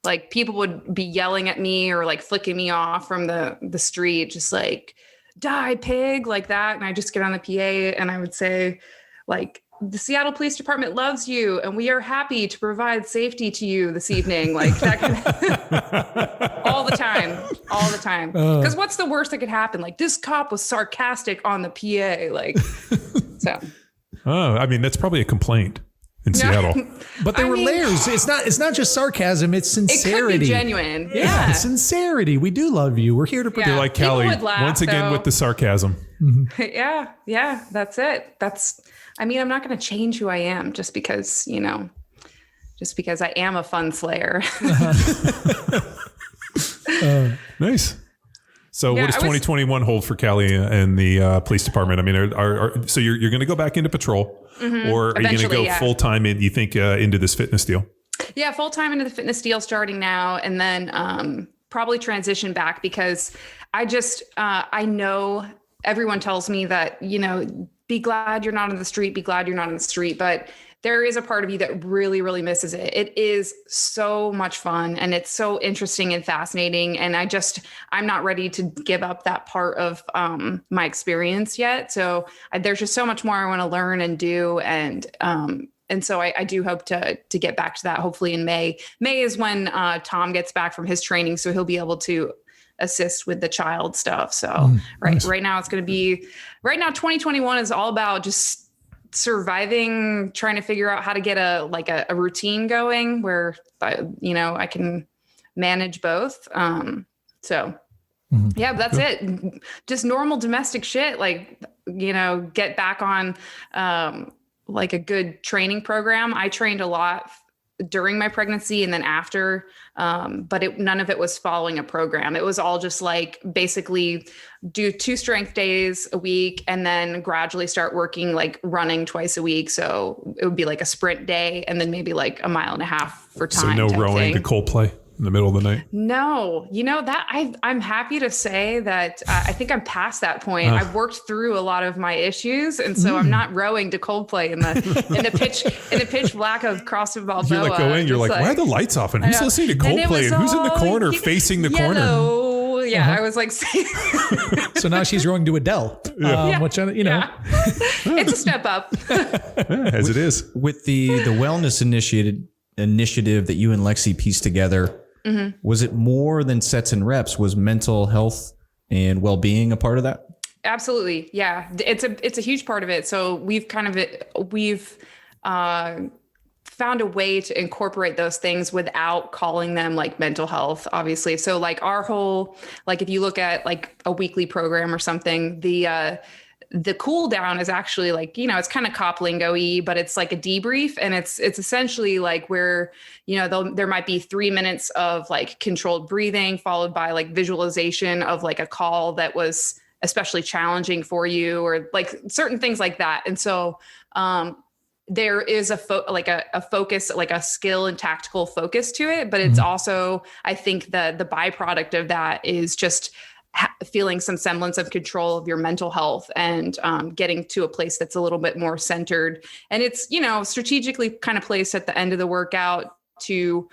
like people would be yelling at me or like flicking me off from the street, just like die pig like that. And I just get on the PA and I would say like, the Seattle Police Department loves you and we are happy to provide safety to you this evening. Like that kind of, all the time. Because what's the worst that could happen? Like this cop was sarcastic on the PA. Like, so. Oh, I mean, that's probably a complaint in Seattle. But there were layers. It's not just sarcasm. It's sincerity. It could be genuine. Yeah. Sincerity. We do love you. We're here to protect. You're like Callie once again with the sarcasm. Mm-hmm. Yeah. That's it. I'm not going to change who I am just because I am a fun slayer. Nice. So what does 2021 hold for Callie and the police department? I mean, so you're going to go back into patrol or are you going to go full time in, you think, into this fitness deal? Yeah, full time into the fitness deal starting now and then probably transition back because I know everyone tells me that, be glad you're not on the street, but there is a part of you that really, really misses it. It is so much fun and it's so interesting and fascinating. And I'm not ready to give up that part of my experience yet. So there's just so much more I want to learn and do. And so I do hope to get back to that hopefully in May. May is when Tom gets back from his training. So he'll be able to assist with the child stuff. So right now it's going to be, 2021 is all about just surviving, trying to figure out how to get a routine going where, I can manage both. So yeah, but that's it. Just normal domestic shit. Like, get back on like a good training program. I trained a lot during my pregnancy and then after, but none of it was following a program. It was all just like basically do 2 strength days a week and then gradually start working like running twice a week. So it would be like a sprint day and then maybe like a 1.5 miles for time. So no rowing to Coldplay in the middle of the night? No, that I'm happy to say that I think I'm past that point. I've worked through a lot of my issues. And so I'm not rowing to Coldplay in the pitch black of CrossFit Balboa. You're like going, you're like, why are the lights off? And who's listening to Coldplay? And who's in the corner facing the corner? Yeah, I was like, so now she's rowing to Adele, which, it's a step up. As it is. With the wellness initiative that you and Lexi pieced together, was it more than sets and reps? Was mental health and well-being a part of that? Absolutely. Yeah. It's a huge part of it. So we've found a way to incorporate those things without calling them like mental health, obviously. So like our whole, like if you look at like a weekly program or something, the cool down is actually like, it's kind of cop lingo-y, but it's like a debrief. And it's essentially like where, there might be 3 minutes of like controlled breathing followed by like visualization of like a call that was especially challenging for you or like certain things like that. And so, there is a focus, like a skill and tactical focus to it, but it's also, I think the byproduct of that is just feeling some semblance of control of your mental health and getting to a place that's a little bit more centered. And it's, strategically kind of placed at the end of the workout to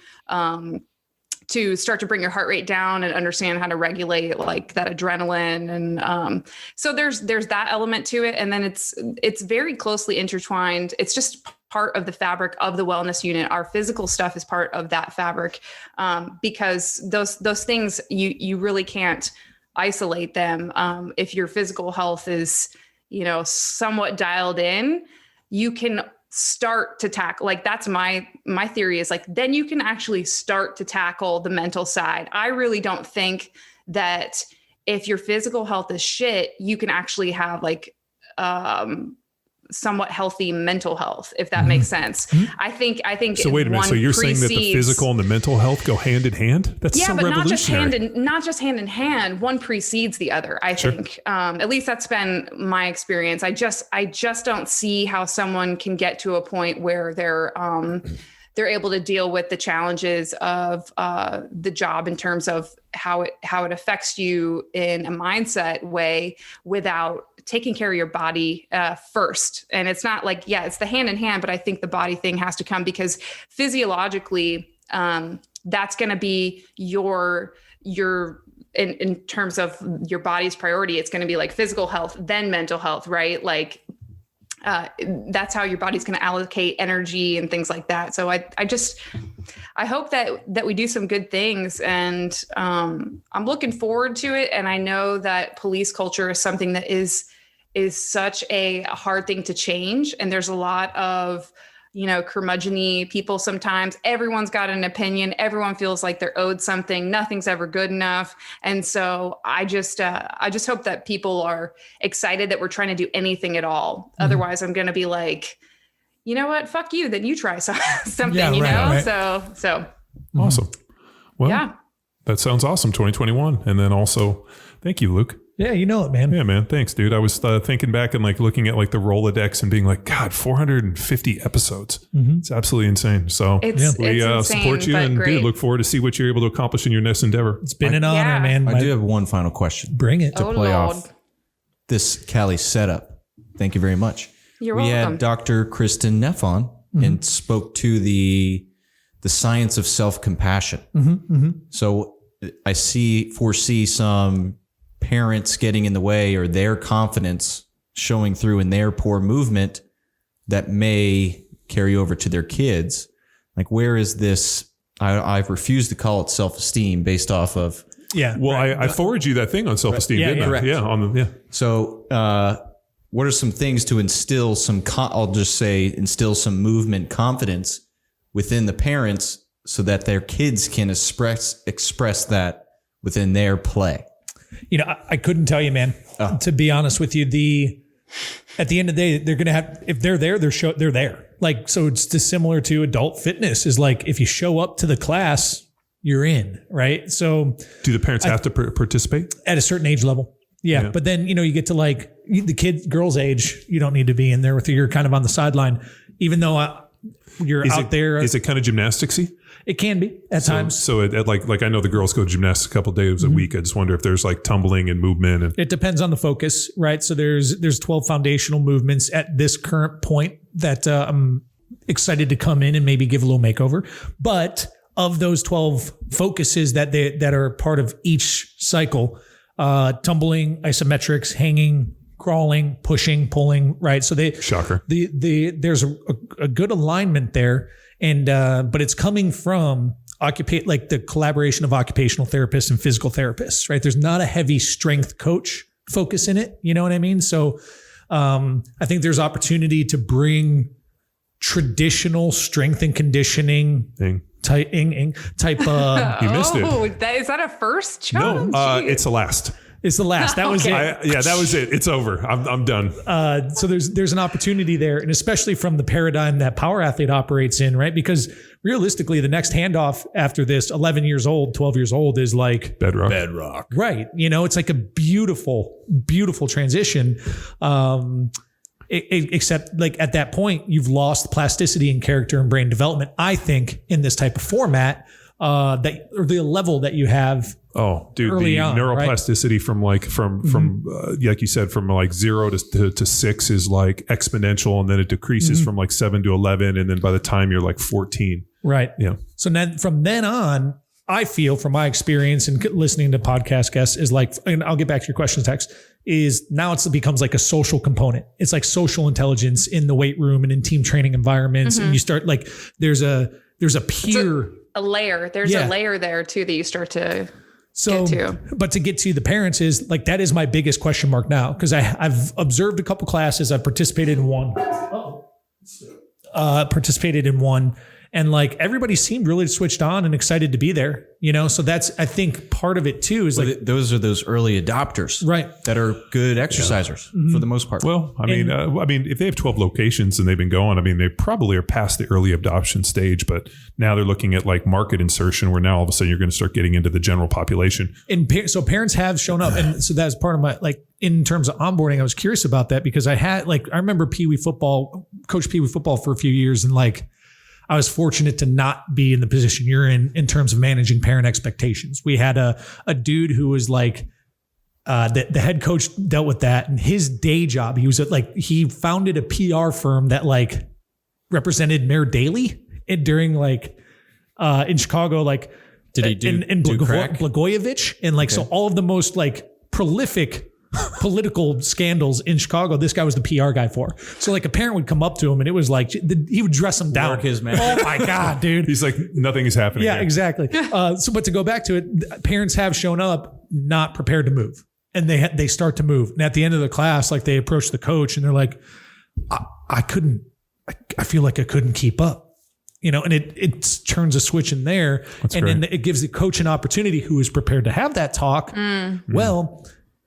start to bring your heart rate down and understand how to regulate like that adrenaline. And so there's that element to it. And then it's very closely intertwined. It's just part of the fabric of the wellness unit. Our physical stuff is part of that fabric because those things you really can't isolate them. If your physical health is, somewhat dialed in, you can start to tackle, like that's my theory is like, then you can actually start to tackle the mental side. I really don't think that if your physical health is shit, you can actually have like, somewhat healthy mental health, if that makes sense. I think. So wait a minute. So you're saying that the physical and the mental health go hand in hand? That's so revolutionary. Not just hand in hand. One precedes the other. I think. At least that's been my experience. I just don't see how someone can get to a point where they're able to deal with the challenges of the job in terms of how it affects you in a mindset way without taking care of your body first. And it's not like, it's the hand in hand, but I think the body thing has to come because physiologically, that's going to be your in terms of your body's priority. It's going to be like physical health, then mental health, right? Like, that's how your body's going to allocate energy and things like that. So I hope that we do some good things, and I'm looking forward to it. And I know that police culture is something that is such a hard thing to change. And there's a lot of, curmudgeon-y people sometimes. Everyone's got an opinion. Everyone feels like they're owed something. Nothing's ever good enough. And so I just hope that people are excited that we're trying to do anything at all. Otherwise, I'm going to be like, you know what? Fuck you. Then you try something, Right. So. Awesome. Well, that sounds awesome. 2021. And then also, thank you, Luke. Yeah, you know it, man. Yeah, man. Thanks, dude. I was thinking back and looking at the Rolodex and being like, God, 450 episodes. It's absolutely insane. So we insane, support you and dude, look forward to see what you're able to accomplish in your next endeavor. It's been an honor, man. I do have one final question. Bring it. To play off this Cali setup. Thank you very much. You're welcome. We had Dr. Kristen Neff on and spoke to the science of self-compassion. So I foresee some parents getting in the way or their confidence showing through in their poor movement that may carry over to their kids. Like, where is this? I've refused to call it self-esteem based off of. Yeah. Well, right. I forwarded you that thing on self-esteem. Yeah, correct. Yeah. So, what are some things to instill instill some movement confidence within the parents so that their kids can express that within their play? I couldn't tell you, man, to be honest with you. At the end of the day, they're going to have, if they're there, they're there. Like, so it's just similar to adult fitness is like, if you show up to the class, you're in, right? So do the parents have to participate at a certain age level? Yeah. But then, you get to the girl's age, you don't need to be in there with you. You're kind of on the sideline, even though you're out there. Is it kind of gymnastics-y? It can be at times. So I know the girls go to gymnastics a couple of days a week. I just wonder if there's tumbling and movement. And it depends on the focus, right? So there's 12 foundational movements at this current point that I'm excited to come in and maybe give a little makeover. But of those 12 focuses that are part of each cycle, tumbling, isometrics, hanging, crawling, pushing, pulling, right? So shocker. There's a good alignment there. And, but it's coming from the collaboration of occupational therapists and physical therapists, right? There's not a heavy strength coach focus in it. You know what I mean? So, I think there's opportunity to bring traditional strength and conditioning type, you missed it. Is that a first, John? No, it's the last. It's the last. That was it. That was it. It's over. I'm done. So there's an opportunity there, and especially from the paradigm that Power Athlete operates in, right? Because realistically, the next handoff after this, 11 years old, 12 years old, is like bedrock. Right. It's like a beautiful, beautiful transition. Except at that point, you've lost plasticity in character and brain development. I think in this type of format, or the level that you have. Oh, dude, the neuroplasticity, right? from like you said, from 0 to 6 is exponential, and then it decreases from 7 to 11, and then by the time you're 14, right? Yeah. So then from then on, I feel from my experience and listening to podcast guests is and I'll get back to your question, Tex. Is now it becomes a social component. It's like social intelligence in the weight room and in team training environments, and you start there's a peer. A layer. There's a layer there too that you start to. So, but to get to the parents is that is my biggest question mark now, because I've observed a couple classes. I've participated in one. And like everybody seemed really switched on and excited to be there, you know? So that's, I think part of it too is like, those are those early adopters, right? That are good exercisers for the most part. Well, I mean, if they have 12 locations and they've been going, I mean, they probably are past the early adoption stage, but now they're looking at like market insertion where now all of a sudden you're going to start getting into the general population. And so parents have shown up. And so that's part of my, like, in terms of onboarding, I was curious about that because I remember coached Pee Wee football for a few years. And like, I was fortunate to not be in the position you're in terms of managing parent expectations. We had a dude who was like, the head coach dealt with that, and his day job, he founded a PR firm that like represented Mayor Daley during like, in Chicago, like did he do crack? Blagojevich, and like, so all of the most like prolific political scandals in Chicago, this guy was the PR guy for. So like a parent would come up to him and it was like, he would dress him down. Work his man. Oh my God, dude. He's like, nothing is happening. Yeah, here. exactly. But to go back to it, parents have shown up not prepared to move, and they start to move. And at the end of the class, like they approach the coach and they're like, I feel like I couldn't keep up. You know, and it turns a switch in there. That's and great. then it gives the coach an opportunity who is prepared to have that talk. Well,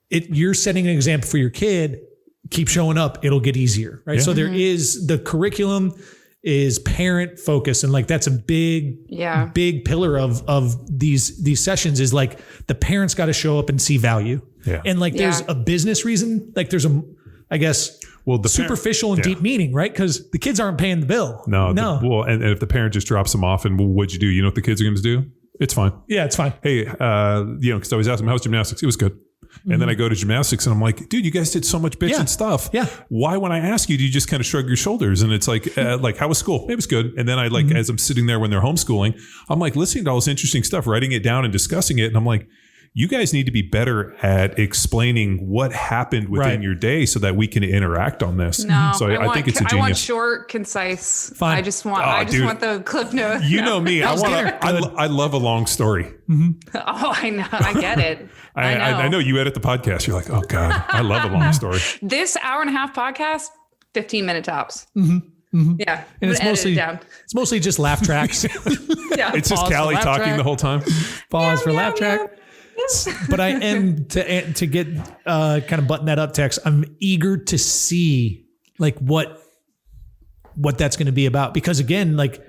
you're setting an example for your kid. Keep showing up. It'll get easier. Right. Yeah. So there is the curriculum is parent focus. And like, that's a big pillar of these sessions is like the parents got to show up and see value. Yeah. And like, there's a business reason. Like there's the superficial and deep meaning, right? Because the kids aren't paying the bill. No. And if the parent just drops them off and what'd you do? You know what the kids are going to do? It's fine. Yeah, it's fine. Hey, because I always ask them, how's gymnastics? It was good. And then I go to gymnastics and I'm like, dude, you guys did so much bitch and stuff. Yeah. Why, when I ask you, do you just kind of shrug your shoulders? And it's like, how was school? It was good. And then I like, as I'm sitting there when they're homeschooling, I'm like listening to all this interesting stuff, writing it down and discussing it. And I'm like, you guys need to be better at explaining what happened within your day so that we can interact on this. No, so I think it's a genius. I want short, concise. Fine. I just want the cliff notes. You know me. I love a long story. Oh, I know. I get it. I know you edit the podcast. You're like, oh God, I love a long story. This hour-and-a-half podcast, 15-minute tops. Yeah. And it's mostly just laugh tracks. It's just Callie talking the whole time. Pause for laugh track. But I am to get kind of button that up, Tex. I'm eager to see like what that's going to be about, because again, like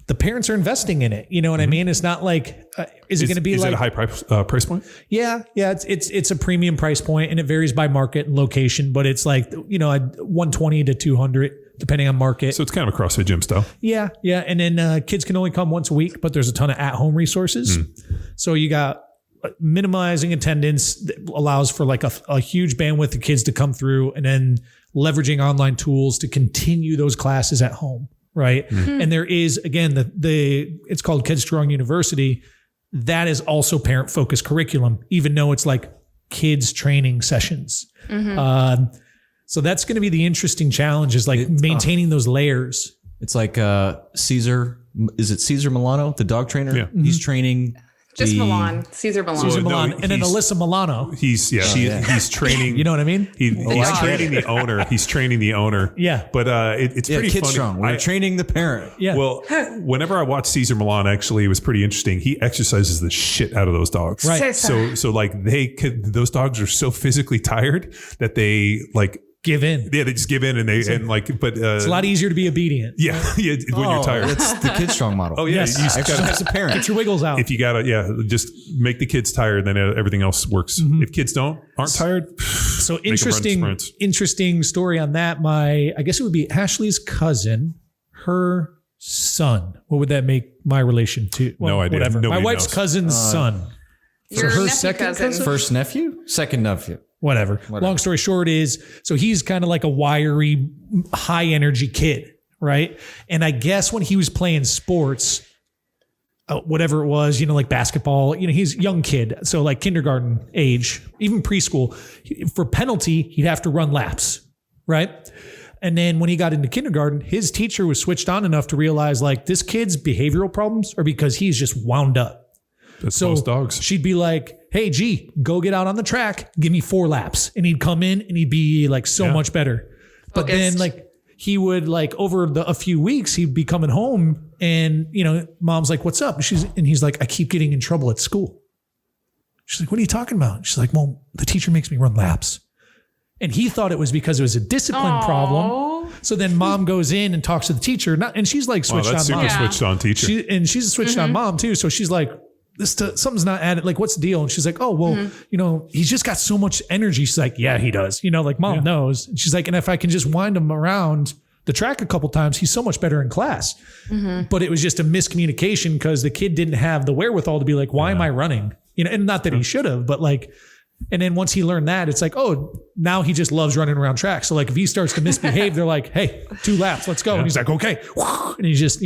the parents are investing in it. You know what I mean? It's not like is it going to be like it a high price point? Yeah. It's a premium price point, and it varies by market and location. But it's like 120 to 200 depending on market. So it's kind of a CrossFit gym style. Yeah. And then kids can only come once a week, but there's a ton of at-home resources. So you got minimizing attendance that allows for like a huge bandwidth of kids to come through, and then leveraging online tools to continue those classes at home. Right. And there is, again, it's called Kids Strong University. That is also parent focused curriculum, even though it's like kids training sessions. So that's going to be the interesting challenge, is like maintaining those layers. It's like Caesar Milano, the dog trainer? Yeah. He's training just Milan, Caesar Milan. Caesar Milan, and then Alyssa Milano. He's training. You know what I mean? He's training the owner. He's training the owner. Yeah. But it's pretty Kid funny. Strong. We're training the parent. Yeah. Well, whenever I watch Caesar Milan, actually, it was pretty interesting. He exercises the shit out of those dogs. Right. So like those dogs are so physically tired that they like give in. Yeah, they just give in, but it's a lot easier to be obedient. Yeah, when you're tired. That's the Kid Strong model. Oh yeah, yes. You just exercise a parent. Get your wiggles out. If you gotta, just make the kids tired, then everything else works. If kids aren't tired. So interesting story on that. I guess it would be Ashley's cousin, her son. What would that make my relation to? Well, no idea. Whatever. Nobody My wife's knows. cousin's son. Your her nephew second cousin? First nephew? Second nephew. Whatever. Long story short is, so he's kind of like a wiry, high energy kid, right? And I guess when he was playing sports, whatever it was, like basketball, he's a young kid. So like kindergarten age, even preschool, for penalty, he'd have to run laps, right? And then when he got into kindergarten, his teacher was switched on enough to realize like this kid's behavioral problems are because he's just wound up. That's most dogs. She'd be like, hey, G, go get out on the track. Give me 4 laps. And he'd come in and he'd be like so much better. But then like he would like over a few weeks, he'd be coming home And, mom's like, what's up? And he's like, I keep getting in trouble at school. She's like, what are you talking about? She's like, well, the teacher makes me run laps. And he thought it was because it was a discipline problem. So then mom goes in and talks to the teacher, and she's like switched on mom. Switched on teacher. She's a switched on mom too. So she's like, something's not added. Like, what's the deal? And she's like, oh, well, he's just got so much energy. She's like, yeah, he does. Like mom knows. And she's like, and if I can just wind him around the track a couple times, he's so much better in class. But it was just a miscommunication because the kid didn't have the wherewithal to be like, why am I running? And not that he should have, but like, and then once he learned that, it's like, oh, now he just loves running around track. So like if he starts to misbehave, they're like, hey, 2 laps, let's go. And he's like, okay. And he just,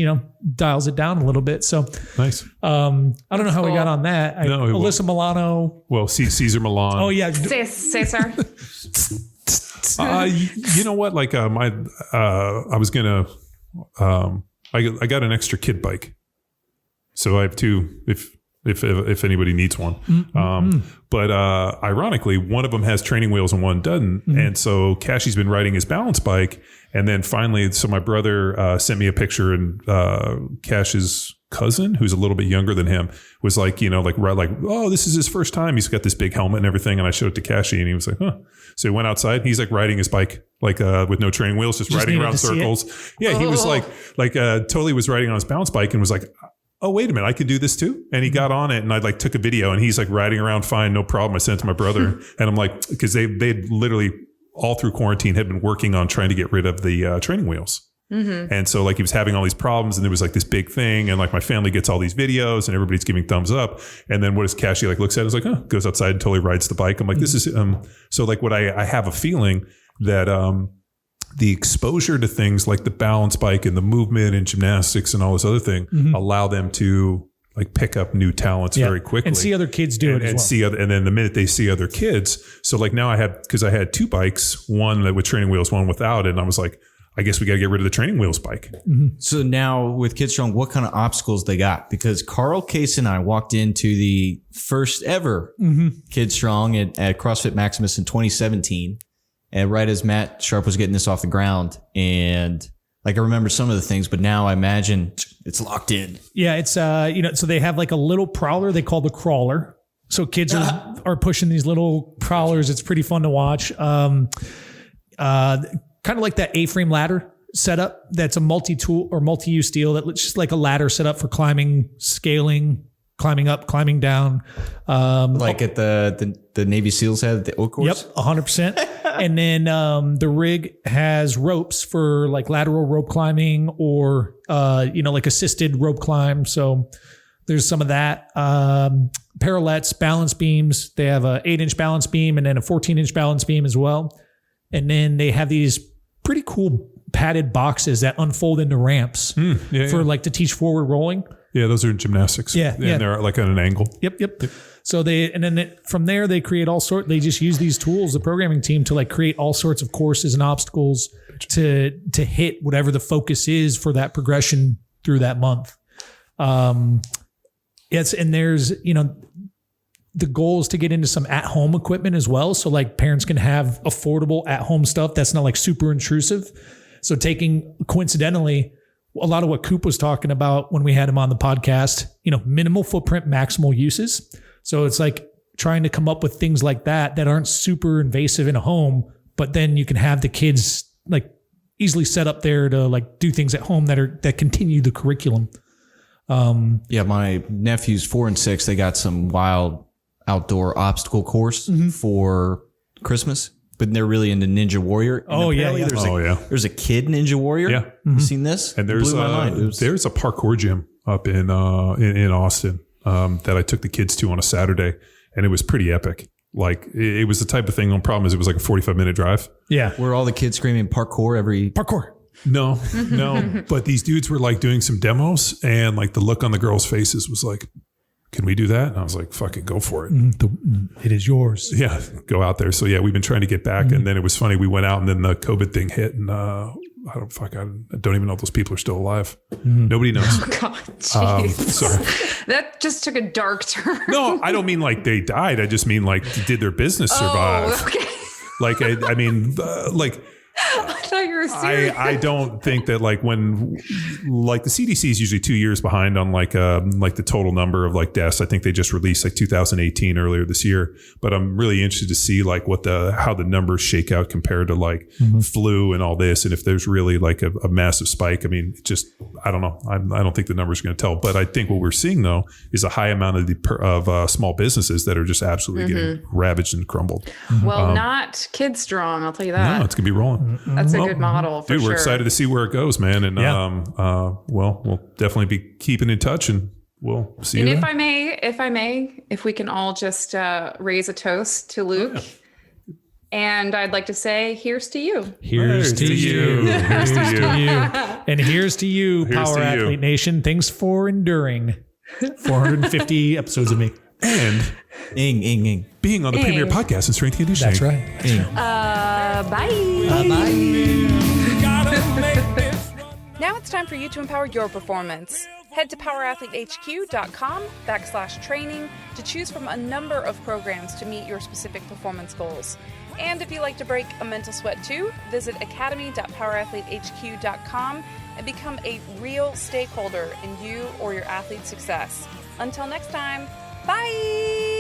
dials it down a little bit. So nice. I don't know how we got on that. Alyssa Milano. Well, Caesar Milan. Oh yeah. Cesar. You know what? Like I was gonna I got an extra kid bike, so I have 2 if anybody needs one. But ironically, one of them has training wheels and one doesn't. And so Cashie's been riding his balance bike, and then finally, so my brother sent me a picture, and Cash's cousin, who's a little bit younger than him, was like, oh, this is his first time. He's got this big helmet and everything. And I showed it to Cashie, and he was like, huh. So he went outside. He's like riding his bike, like with no training wheels, just riding around circles. Yeah, he was like totally was riding on his balance bike and was like, oh, wait a minute, I could do this too. And he got on it, and I like took a video, and he's like riding around fine, no problem. I sent it to my brother, and I'm like, because they literally all through quarantine had been working on trying to get rid of the training wheels. And so like he was having all these problems, and there was like this big thing, and like my family gets all these videos and everybody's giving thumbs up. And then what does Cassie like looks at it, is like, oh, goes outside and totally rides the bike. I'm like, this is, so like what I have a feeling that, the exposure to things like the balance bike and the movement and gymnastics and all this other thing allow them to like pick up new talents very quickly and see other kids do it as well. And then the minute they see other kids. So like now I had 2 bikes, one with training wheels, one without. And I was like, I guess we got to get rid of the training wheels bike. So now with Kids Strong, what kind of obstacles they got? Because Carl Case and I walked into the first ever Kids Strong at CrossFit Maximus in 2017. And right as Matt Sharp was getting this off the ground, and like I remember some of the things, but now I imagine it's locked in. Yeah, it's so they have like a little prowler they call the crawler. So kids are pushing these little prowlers. It's pretty fun to watch. Kind of like that A-frame ladder setup. That's a multi-tool or multi-use deal. That's just like a ladder set up for climbing, scaling, climbing up, climbing down. Like at the Navy SEALs had the oak course? Yep, 100%. And then the rig has ropes for like lateral rope climbing or, like assisted rope climb. So there's some of that. Parallettes, balance beams. They have a 8-inch balance beam and then a 14-inch balance beam as well. And then they have these pretty cool padded boxes that unfold into ramps like to teach forward rolling. Yeah, those are gymnastics. Yeah. And they're like at an angle. Yep. So from there they create they just use these tools, the programming team, to like create all sorts of courses and obstacles to hit whatever the focus is for that progression through that month. Yes, and there's, the goal is to get into some at-home equipment as well. So like parents can have affordable at-home stuff that's not like super intrusive. So taking, coincidentally, a lot of what Coop was talking about when we had him on the podcast, minimal footprint, maximal uses. So it's like trying to come up with things like that aren't super invasive in a home, but then you can have the kids like easily set up there to like do things at home that continue the curriculum. My nephews 4 and 6, they got some wild outdoor obstacle course for Christmas, but they're really into Ninja Warrior. And there's a kid Ninja Warrior. Yeah. You seen this? And there's a parkour gym up in Austin that I took the kids to on a Saturday, and it was pretty epic. Like it was the type of thing. The problem is it was like a 45-minute drive. Yeah. Were all the kids screaming parkour? No. But these dudes were like doing some demos, and like the look on the girls' faces was like, can we do that? And I was like, fucking go for it. It is yours. Yeah. Go out there. So yeah, we've been trying to get back. And then it was funny. We went out and then the COVID thing hit, and I don't even know if those people are still alive. Nobody knows. Oh God, jeez. Sorry. That just took a dark turn. No, I don't mean like they died. I just mean like, did their business survive? Oh, okay. Like, I mean, like I thought you were serious. I don't think that like when like the CDC is usually 2 years behind on like the total number of like deaths. I think they just released like 2018 earlier this year, but I'm really interested to see like how the numbers shake out compared to like flu and all this. And if there's really like a massive spike, I mean, I don't know. I don't think the numbers are going to tell, but I think what we're seeing though is a high amount of small businesses that are just absolutely getting ravaged and crumbled. Well, not Kid Strong. I'll tell you that. No, it's going to be rolling. That's a good model for dude, sure. we're excited to see where it goes, man. And we'll definitely be keeping in touch, and we'll see you. And then. if we can all just raise a toast to Luke. And I'd like to say, here's to you. Here's to you. Here's to you. And here's to you, Power Athlete Nation. Thanks for enduring 450 episodes of me. And being on the premier podcast in strength and conditioning. That's right. Bye. Bye. Now it's time for you to empower your performance. Head to powerathletehq.com/training to choose from a number of programs to meet your specific performance goals. And if you like to break a mental sweat too, visit academy.powerathletehq.com and become a real stakeholder in you or your athlete's success. Until next time, bye!